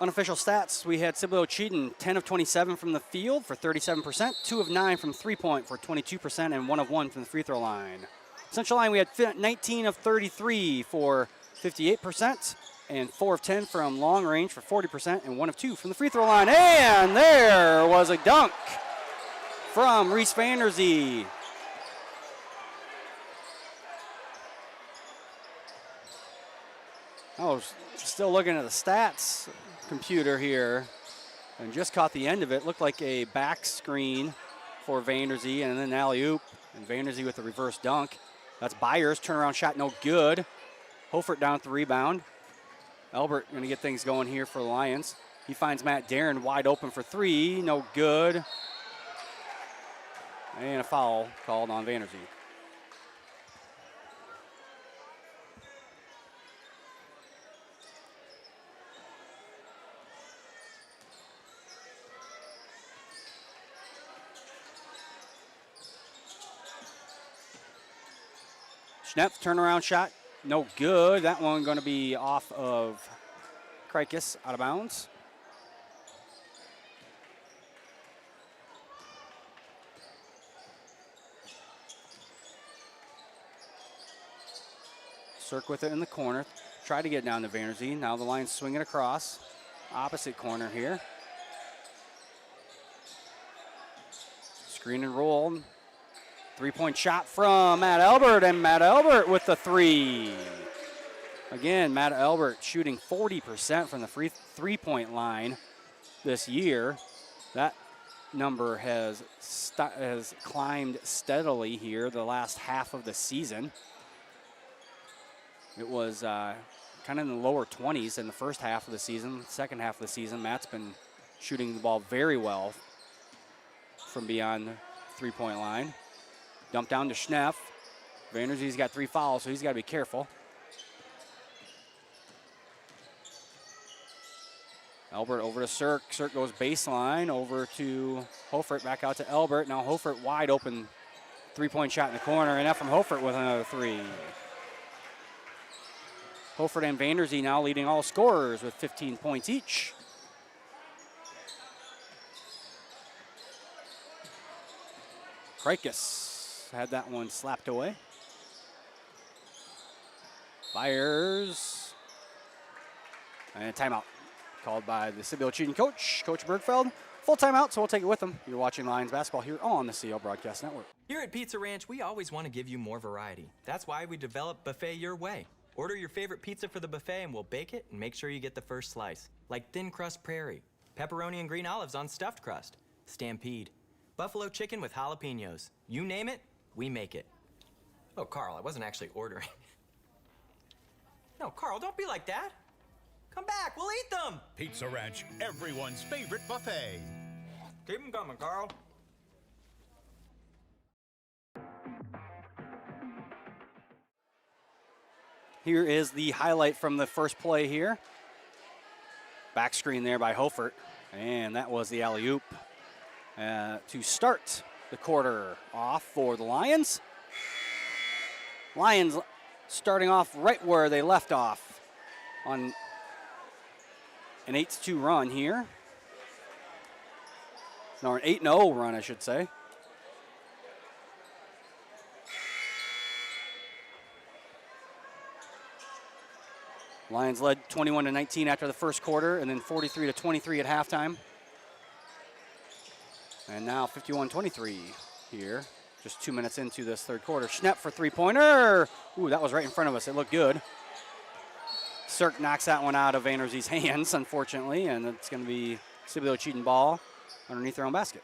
Unofficial stats, we had Sibley-Ocheyedan 10 of 27 from the field for 37%, 2 of 9 from three-point for 22%, and 1 of 1 from the free throw line. Central Line, we had 19 of 33 for 58%, and 4 of 10 from long range for 40%, and 1 of 2 from the free throw line. And there was a dunk from Reese Vanderzee. I was still looking at the stats computer here and just caught the end of it. Looked like a back screen for Vanderzee and then an alley-oop. And Vanderzee with the reverse dunk. That's Byers. Turnaround shot, no good. Hofert down with the rebound. Albert going to get things going here for the Lions. He finds Matt Darren wide open for three. No good. And a foul called on Vanderzee. Schnepp, turnaround shot, no good. That one going to be off of Krikis, out of bounds. Cirque with it in the corner. Tried to get down to Vanderzee. Now the Lions swing it across. Opposite corner here. Screen and roll. Three-point shot from Matt Albert, and Matt Albert with the three. Again, Matt Albert shooting 40% from the three-point line this year. That number has climbed steadily here the last half of the season. It was kind of in the lower 20s in the first half of the season. Second half of the season, Matt's been shooting the ball very well from beyond the three-point line. Dump down to Schneff. Vanderzee's got 3 fouls, so he's got to be careful. Albert over to Cirque. Cirque goes baseline over to Hofert, back out to Albert. Now Hofert wide open three-point shot in the corner, and Ephraim Hofert with another three. Hofert and Vanderzee now leading all scorers with 15 points each. Krikis had that one slapped away. Byers. And a timeout called by the Sibley-Ocheyedan coach, Coach Bergfeld. Full timeout, so we'll take it with them. You're watching Lions basketball here on the CL Broadcast Network. Here at Pizza Ranch, we always want to give you more variety. That's why we developed Buffet Your Way. Order your favorite pizza for the buffet and we'll bake it and make sure you get the first slice. Like thin crust prairie, pepperoni and green olives on stuffed crust, stampede, buffalo chicken with jalapenos. You name it, we make it. Oh, Carl, I wasn't actually ordering. No, Carl, don't be like that. Come back, we'll eat them. Pizza Ranch, everyone's favorite buffet. Keep them coming, Carl. Here is the highlight from the first play here. Back screen there by Hofert. And that was the alley-oop to start the quarter off for the Lions. Lions starting off right where they left off on an 8-2 run here. No, an 8-0 run, I should say. Lions led 21-19 after the first quarter, and then 43-23 at halftime. And now 51-23 here, just 2 minutes into this third quarter. Schnepp for three-pointer. Ooh, that was right in front of us. It looked good. Cirque knocks that one out of Vanderzee's hands, unfortunately, and it's going to be Sibley-Ocheyedan ball underneath their own basket.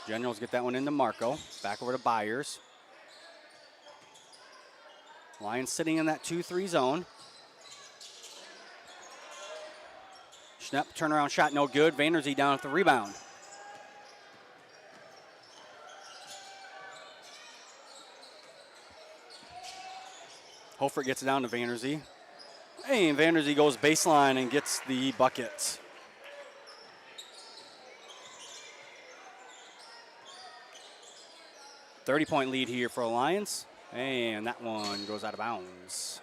Generals get that one into Marco. Back over to Byers. Lions sitting in that 2-3 zone. Schnepp, turnaround shot, no good. Vanderzee down at the rebound. Hofert gets it down to Vanderzee. And Vanderzee goes baseline and gets the bucket. .30 lead here for the Lions. And that one goes out of bounds.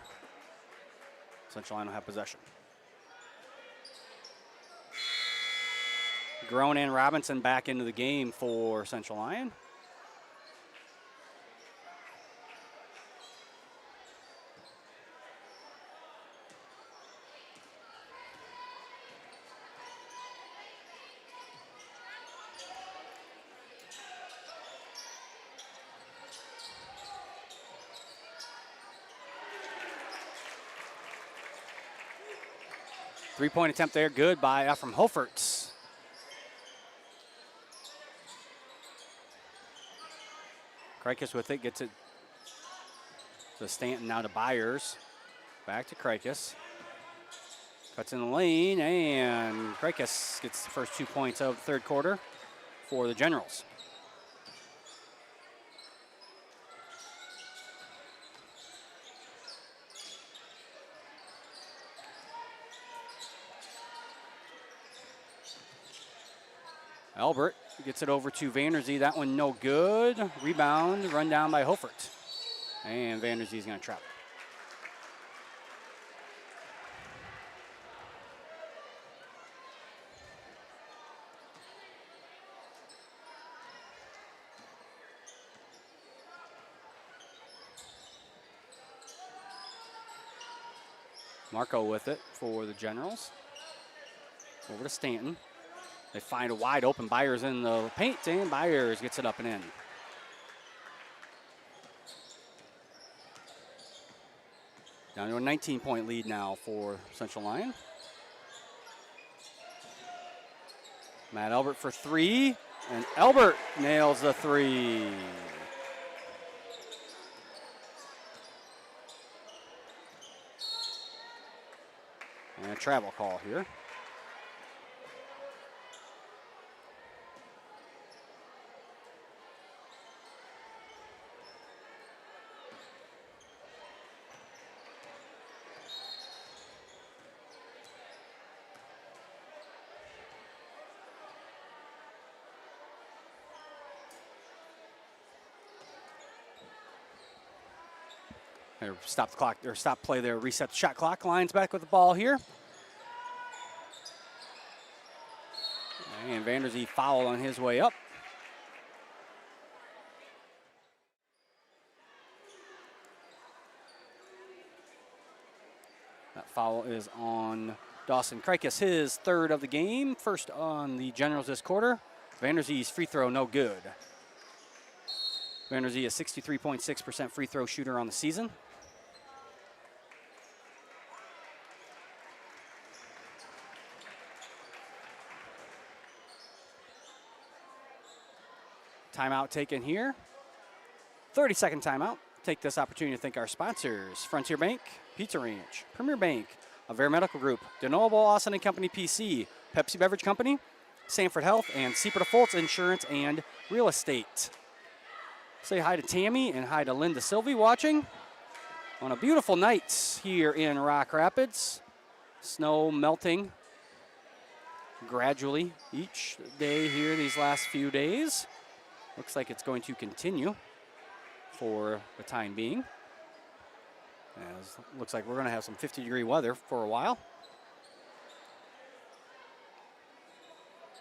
Central Lyon will have possession. Groen and Robinson back into the game for Central Lyon. Three-point attempt there, good by from Hofertz. Krikis with it, gets it to Stanton, now to Byers. Back to Krikis. Cuts in the lane, and Krikis gets the first 2 points of the third quarter for the Generals. Albert gets it over to Vanderzee. That one no good. Rebound, run down by Hofert. And Vanderzee's going to trap. Marco with it for the Generals. Over to Stanton. They find a wide open Byers in the paint, and Byers gets it up and in. Down to a 19-point lead now for Central Lyon. Matt Albert for three, and Albert nails the three. And a travel call here. Stop the clock, or stop play there, reset the shot clock. Lions back with the ball here. And Vanderzee foul on his way up. That foul is on Dawson Krikis, his third of the game. First on the Generals this quarter. Vanderzee's free throw no good. Vanderzee is 63.6% free throw shooter on the season. Timeout taken here. 30-second timeout. Take this opportunity to thank our sponsors: Frontier Bank, Pizza Ranch, Premier Bank, Avera Medical Group, DeNoble Austin and Company PC, Pepsi Beverage Company, Sanford Health, and Sibley-Ocheyedan Fultz Insurance and Real Estate. Say hi to Tammy and hi to Linda Sylvie watching on a beautiful night here in Rock Rapids. Snow melting gradually each day here these last few days. Looks like it's going to continue for the time being. As looks like we're going to have some 50-degree weather for a while.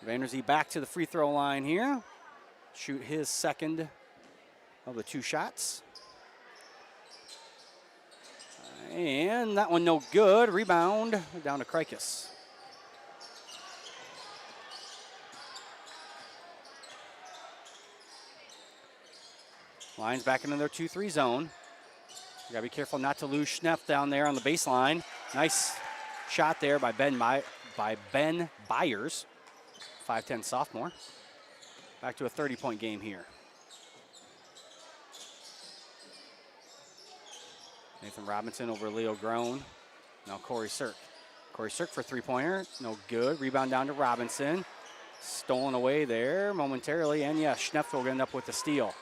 Vanderzee back to the free throw line here. Shoot his second of the two shots. And that one no good. Rebound down to Krikis. Lions back into their 2-3 zone. You gotta be careful not to lose Schnepp down there on the baseline. Nice shot there by Ben Byers, 5'10" sophomore. Back to a 30-point game here. Nathan Robinson over Leo Groen. Now Corey Sirk. Corey Sirk for three-pointer, no good. Rebound down to Robinson. Stolen away there momentarily, and yeah, Schnepp will end up with the steal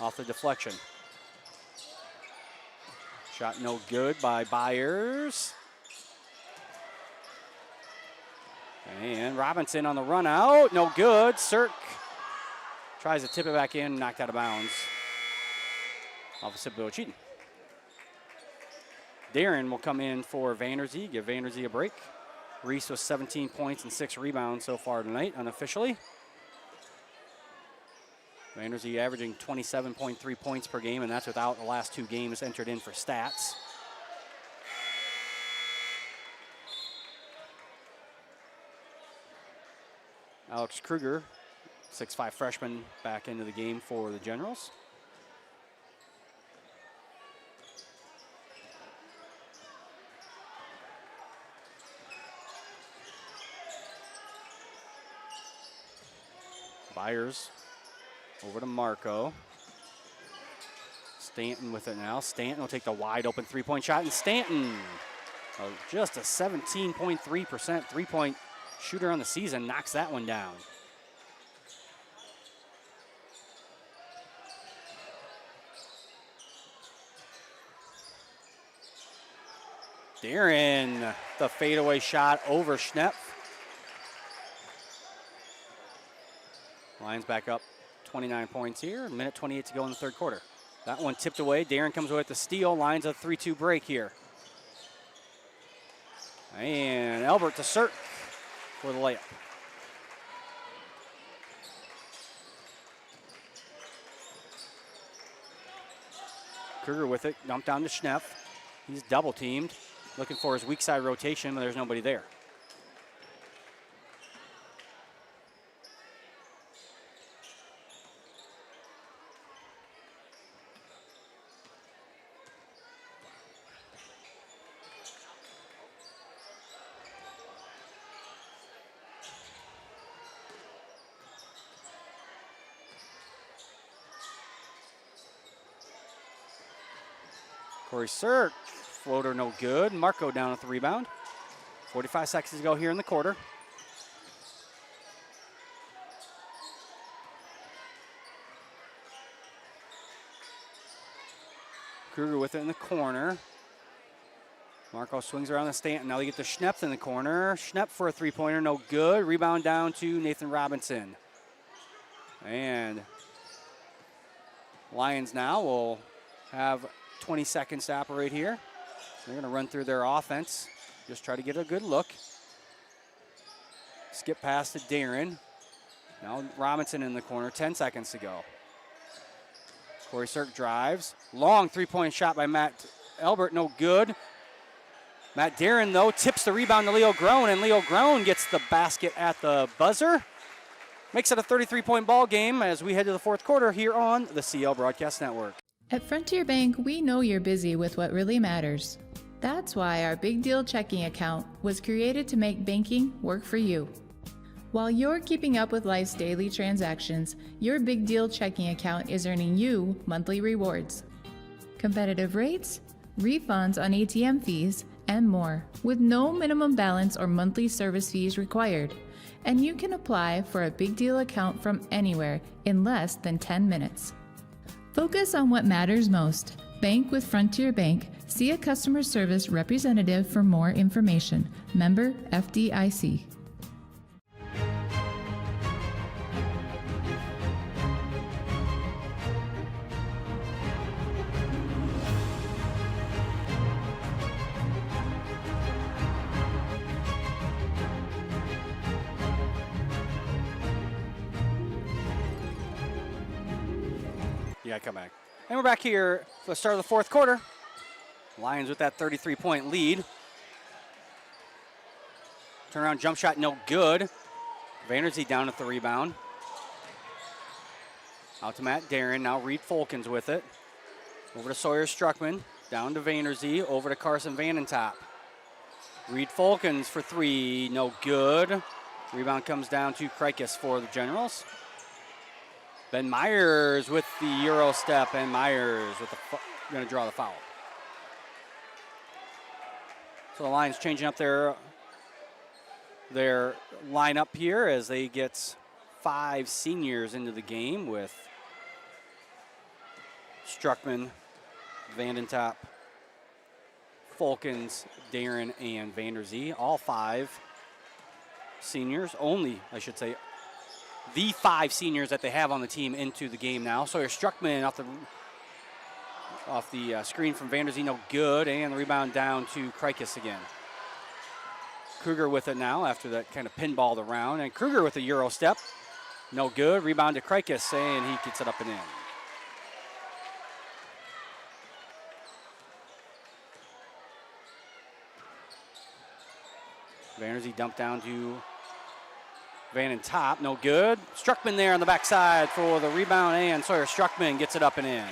off the deflection. Shot no good by Byers. And Robinson on the run out, no good. Sirk tries to tip it back in, knocked out of bounds off of Sibley-Ocheyedan. Darren will come in for Vanderzee, give Vanderzee a break. Reese with 17 points and 6 rebounds so far tonight, unofficially. Vanderzee averaging 27.3 points per game, and that's without the last 2 games entered in for stats. Alex Kruger, 6'5" freshman, back into the game for the Generals. Byers over to Marco. Stanton with it now. Stanton will take the wide open three-point shot, and Stanton, just a 17.3% three-point shooter on the season, knocks that one down. Darren, the fadeaway shot over Schnepp. Lions back up 29 points here. A minute 28 to go in the third quarter. That one tipped away. Darren comes away with the steal. Lions a 3-2 break here. And Albert to Sirk for the layup. Kruger with it. Dumped down to Schnepp. He's double teamed. Looking for his weak side rotation, but there's nobody there. Corey Sirk, floater no good. Marco down with the rebound. 45 seconds to go here in the quarter. Kruger with it in the corner. Marco swings around the Stanton. Now they get to Schnepp in the corner. Schnepp for a three-pointer, no good. Rebound down to Nathan Robinson. And Lions now will have 20 seconds to operate here. They're going to run through their offense. Just try to get a good look. Skip pass to Darren. Now Robinson in the corner, 10 seconds to go. Corey Sirk drives. Long three-point shot by Matt Albert, no good. Matt Darren, though, tips the rebound to Leo Groen, and Leo Groen gets the basket at the buzzer. Makes it a 33-point ball game as we head to the fourth quarter here on the CL Broadcast Network. At Frontier Bank, we know you're busy with what really matters. That's why our Big Deal checking account was created to make banking work for you. While you're keeping up with life's daily transactions, your Big Deal checking account is earning you monthly rewards. Competitive rates, refunds on ATM fees, and more, with no minimum balance or monthly service fees required. And you can apply for a Big Deal account from anywhere in less than 10 minutes. Focus on what matters most. Bank with Frontier Bank. See a customer service representative for more information. Member FDIC. Yeah, come back. And we're back here for the start of the fourth quarter. Lions with that 33-point lead. Turnaround jump shot, no good. Vanderzee down at the rebound. Out to Matt Darren. Now Reed Folkens with it. Over to Sawyer Struckman. Down to Vanderzee. Over to Carson Vandentop. Reed Folkens for three, no good. Rebound comes down to Krikis for the Generals. Ben Myers with the Euro step, and Myers with the going to draw the foul. So the Lions changing up their lineup here as they get 5 seniors into the game with Struckman, Vandentop, Folkens, Darren, and Vanderzee. All 5 seniors, only, I should say, the 5 seniors that they have on the team into the game now. Sawyer Struckman off the screen from Vanderzee, no good, and the rebound down to Krikis again. Kruger with it now after that kind of pinballed around, and Kruger with a Euro step, no good. Rebound to Krikis, and he gets it up and in. Vanderzee dumped down to Vandentop, no good. Struckman there on the backside for the rebound, and Sawyer Struckman gets it up and in.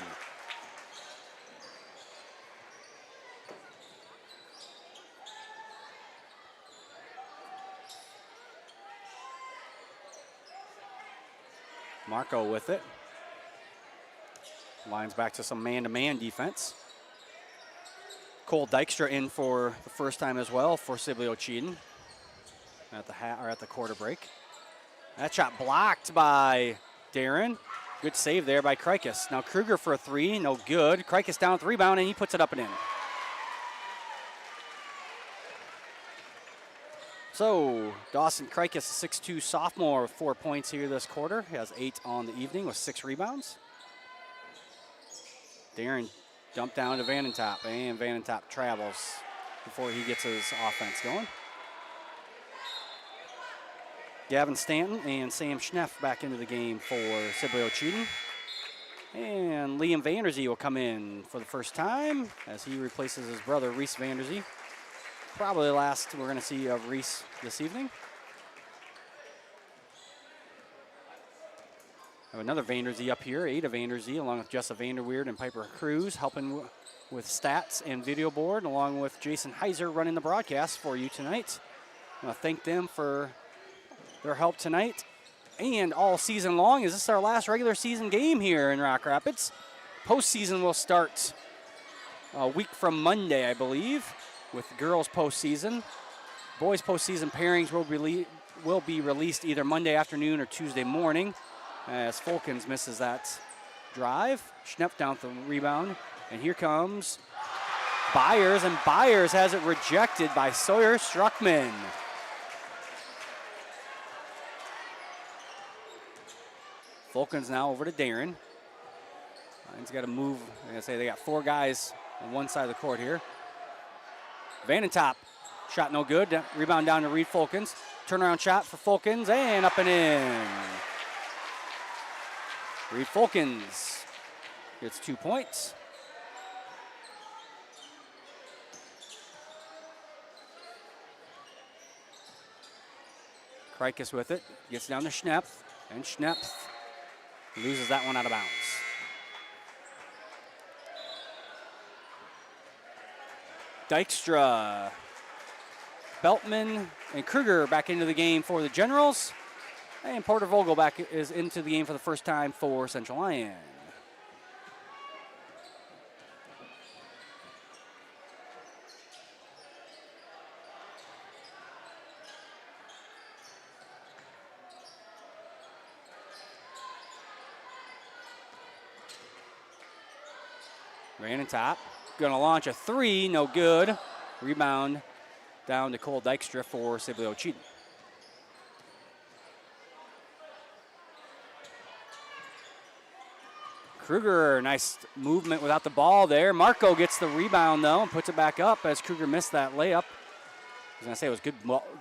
Marco with it. Lions back to some man-to-man defense. Cole Dykstra in for the first time as well for Sibley-Ocheyedan at the quarter break. That shot blocked by Darren. Good save there by Krikis. Now Kruger for a three, no good. Krikis down with the rebound, and he puts it up and in. So Dawson Krikis, a 6'2 sophomore with 4 points here this quarter. He has 8 on the evening with 6 rebounds. Darren dumped down to Vanentop, and Vanentop travels before he gets his offense going. Gavin Stanton and Sam Schneff back into the game for Sibley-Ocheyedan. And Liam Vanderzee will come in for the first time as he replaces his brother, Reese Vanderzee. Probably the last we're going to see of Reese this evening. Have another Vanderzee up here, Ada Vanderzee, along with Jessa Vanderweerd and Piper Cruz, helping with stats and video board, along with Jason Heiser running the broadcast for you tonight. I want to thank them for their help tonight and all season long. Is this our last regular season game here in Rock Rapids? Postseason will start a week from Monday, I believe, with girls postseason. Boys postseason pairings will be released either Monday afternoon or Tuesday morning, as Fulkins misses that drive. Schnepp down with the rebound, and here comes Byers, and Byers has it rejected by Sawyer Struckman. Fulkins now over to Darren. He's got to move. Like I say, they got 4 guys on one side of the court here. Vanentop, shot no good. Rebound down to Reed Fulkins. Turnaround shot for Fulkins, and up and in. Reed Fulkins gets 2 points. Krikis with it, gets down to Schnepp, and Schnepp loses that one out of bounds. Dykstra, Beltman, and Kruger back into the game for the Generals. And Porter Vogel is into the game for the first time for Central Lyon. Vanentop, gonna launch a 3, no good. Rebound down to Cole Dykstra for Sibley-Ocheyedan. Kruger, nice movement without the ball there. Marco gets the rebound though and puts it back up as Kruger missed that layup. I was gonna say it was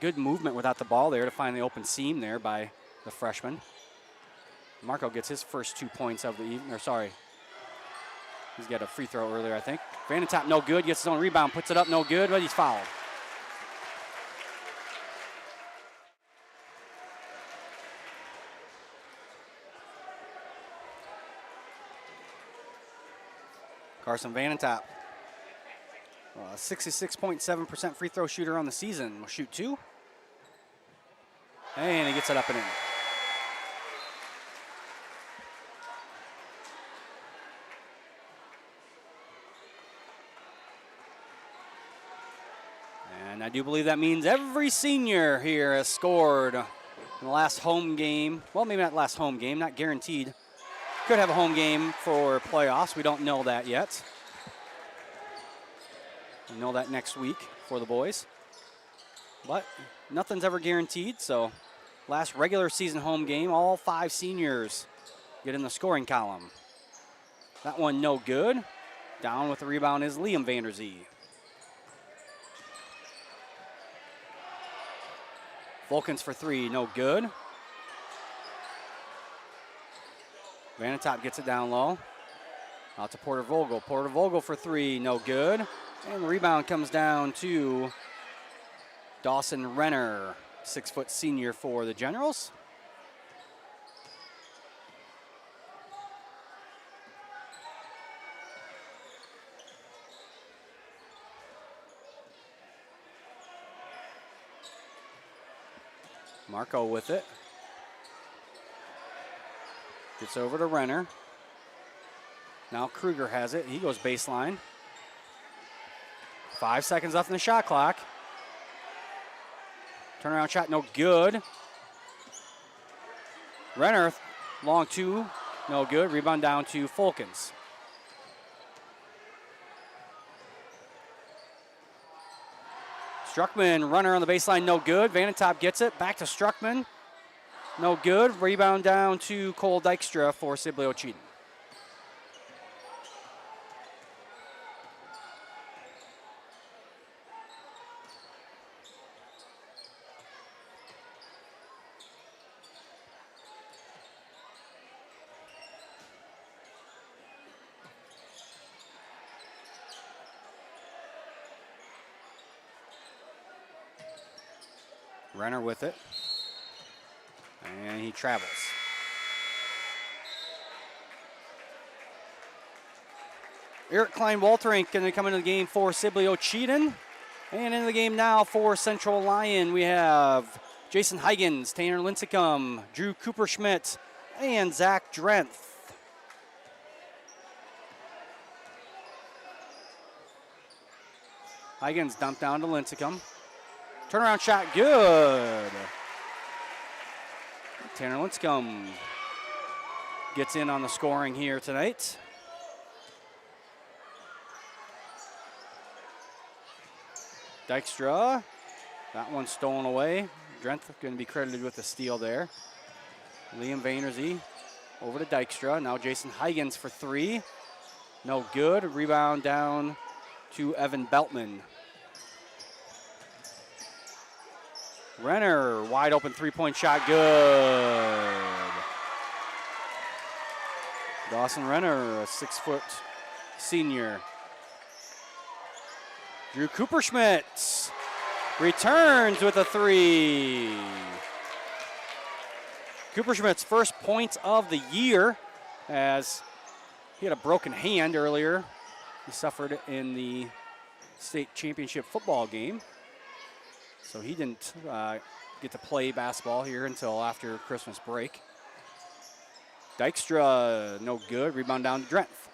good movement without the ball there to find the open seam there by the freshman. Marco gets his first 2 points of the evening, or sorry. He's got a free throw earlier, I think. Vanentop, no good, gets his own rebound, puts it up, no good, but he's fouled. Carson Vanentop, 66.7% free throw shooter on the season, will shoot 2. And he gets it up and in. And I do believe that means every senior here has scored in the last home game. Well, maybe not last home game, not guaranteed. Could have a home game for playoffs. We don't know that yet. We'll know that next week for the boys. But nothing's ever guaranteed, so last regular season home game, all 5 seniors get in the scoring column. That one no good. Down with the rebound is Liam Vanderzee. Fulkins for 3, no good. Vanentop gets it down low. Out to Porter Vogel. Porter Vogel for 3, no good. And the rebound comes down to Dawson Renner, 6-foot senior for the Generals. Marco with it. Gets over to Renner. Now Kruger has it. He goes baseline. 5 seconds left in the shot clock. Turnaround shot, no good. Renner, long two, no good. Rebound down to Fulkins. Struckman, runner on the baseline, no good. Vanentop gets it, back to Struckman. No good. Rebound down to Cole Dykstra for Sibley-Ocheyedan. Renner with it. And he travels. Eric Klein-Walterink going to come into the game for Sibley-Ocheyedan. And into the game now for Central Lyon, we have Jason Huygens, Tanner Lincecum, Drew Cooperschmidt, and Zach Drenth. Huygens dumped down to Lincecum. Turnaround shot, good. Tanner Lincecum gets in on the scoring here tonight. Dykstra, that one stolen away. Drenth going to be credited with the steal there. Liam Vaynersy over to Dykstra. Now Jason Huygens for three. No good. Rebound down to Evan Beltman. Renner, wide open three-point shot, good. Dawson Renner, a 6-foot senior. Drew Cooperschmidt returns with a three. Cooperschmidt's first point of the year, as he had a broken hand earlier. He suffered in the state championship football game. So he didn't get to play basketball here until after Christmas break. Dykstra, no good. Rebound down to Drenth.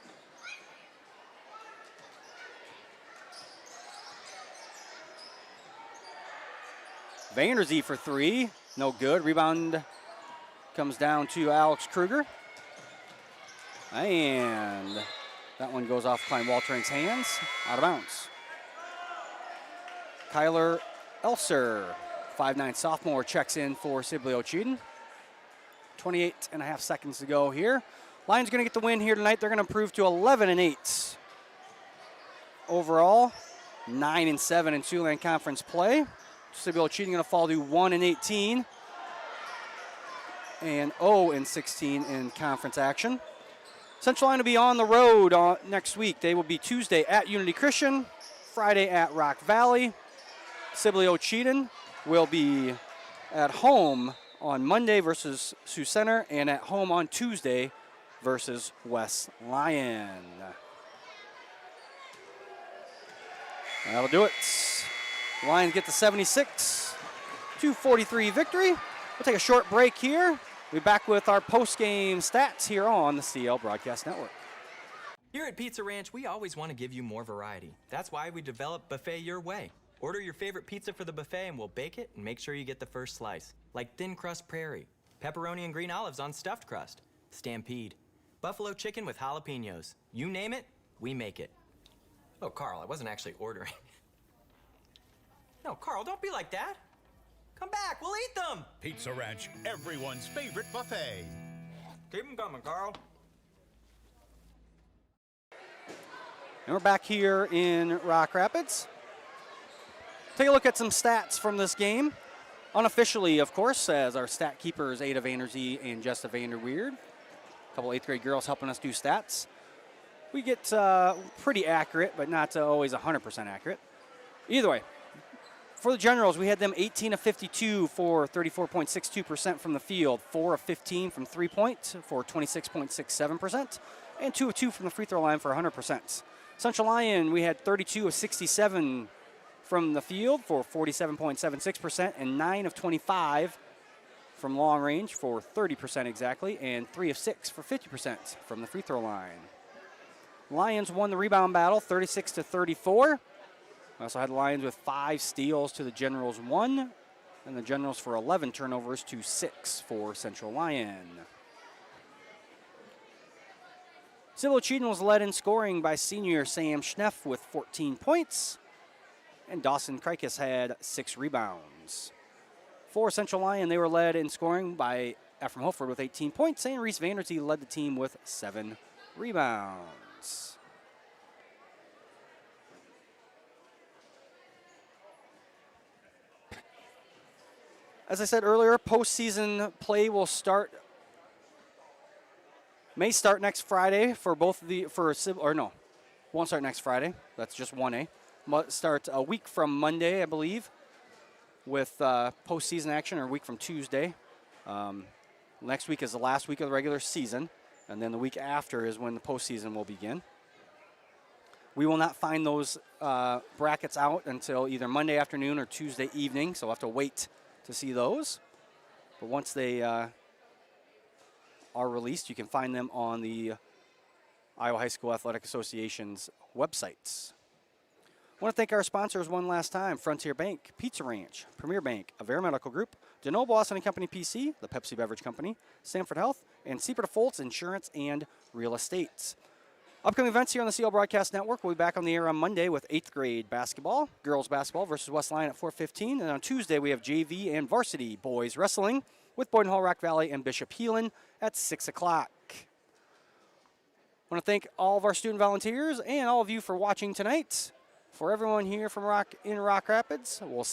Vanderzee for three, no good. Rebound comes down to Alex Kruger. And that one goes off Klein-Walterink's hands, out of bounds. Kyler Elser, 5'9" sophomore, checks in for Sibley-Ocheyedan. 28.5 seconds to go here. Lions going to get the win here tonight. They're going to improve to 11-8 overall, 9-7 in Siouxland Conference play. Sibley-Ocheyedan going to fall to 1-18 and 0-16 in conference action. Central Lyon will be on the road next week. They will be Tuesday at Unity Christian, Friday at Rock Valley. Sibley-Ocheyedan will be at home on Monday versus Sioux Center and at home on Tuesday versus West Lyon. That'll do it. Lions get the 76-43 victory. We'll take a short break here. We'll be back with our post-game stats here on the CL Broadcast Network. Here at Pizza Ranch, we always want to give you more variety. That's why we developed Buffet Your Way. Order your favorite pizza for the buffet and we'll bake it and make sure you get the first slice. Like thin crust prairie, pepperoni and green olives on stuffed crust, stampede, buffalo chicken with jalapenos. You name it, we make it. Oh, Carl, I wasn't actually ordering. No, Carl, don't be like that. Come back, we'll eat them. Pizza Ranch, everyone's favorite buffet. Keep them coming, Carl. And we're back here in Rock Rapids. Take a look at some stats from this game. Unofficially, of course, as our stat keepers Ada Vanderzee and Jessa Vanderweerd. A couple 8th grade girls helping us do stats. We get pretty accurate, but not always 100% accurate. Either way, for the Generals, we had them 18 of 52 for 34.62% from the field, 4 of 15 from three-point for 26.67%, and 2 of 2 from the free throw line for 100%. Central Lyon, we had 32 of 67 from the field for 47.76% and 9 of 25 from long range for 30% exactly, and 3 of 6 for 50% from the free throw line. Lions won the rebound battle 36-34. We also had the Lions with 5 steals to the Generals 1, and the Generals for 11 turnovers to 6 for Central Lyon. Sibley-Ocheyedan was led in scoring by senior Sam Schneff with 14 points, and Dawson Krikis had 6 rebounds. For Central Lyon, they were led in scoring by Ephraim Holford with 18 points, and Reese Vanderty led the team with 7 rebounds. As I said earlier, postseason play will may start next Friday for both of the, won't start next Friday. That's just 1A. Start a week from Monday, I believe, with postseason action, or a week from Tuesday. Next week is the last week of the regular season, and then the week after is when the postseason will begin. We will not find those brackets out until either Monday afternoon or Tuesday evening, so we'll have to wait to see those. But once they are released, you can find them on the Iowa High School Athletic Association's websites. I want to thank our sponsors one last time: Frontier Bank, Pizza Ranch, Premier Bank, Avera Medical Group, DeNoble Austin & Company PC, the Pepsi Beverage Company, Sanford Health, and Siebert Foltz Insurance and Real Estate. Upcoming events here on the CL Broadcast Network. We'll be back on the air on Monday with 8th grade basketball, girls basketball versus West Lyon at 4:15. And on Tuesday, we have JV and varsity boys wrestling with Boyden Hall, Rock Valley, and Bishop Heelan at 6 o'clock. I want to thank all of our student volunteers and all of you for watching tonight. For everyone here from Rock Rapids, we'll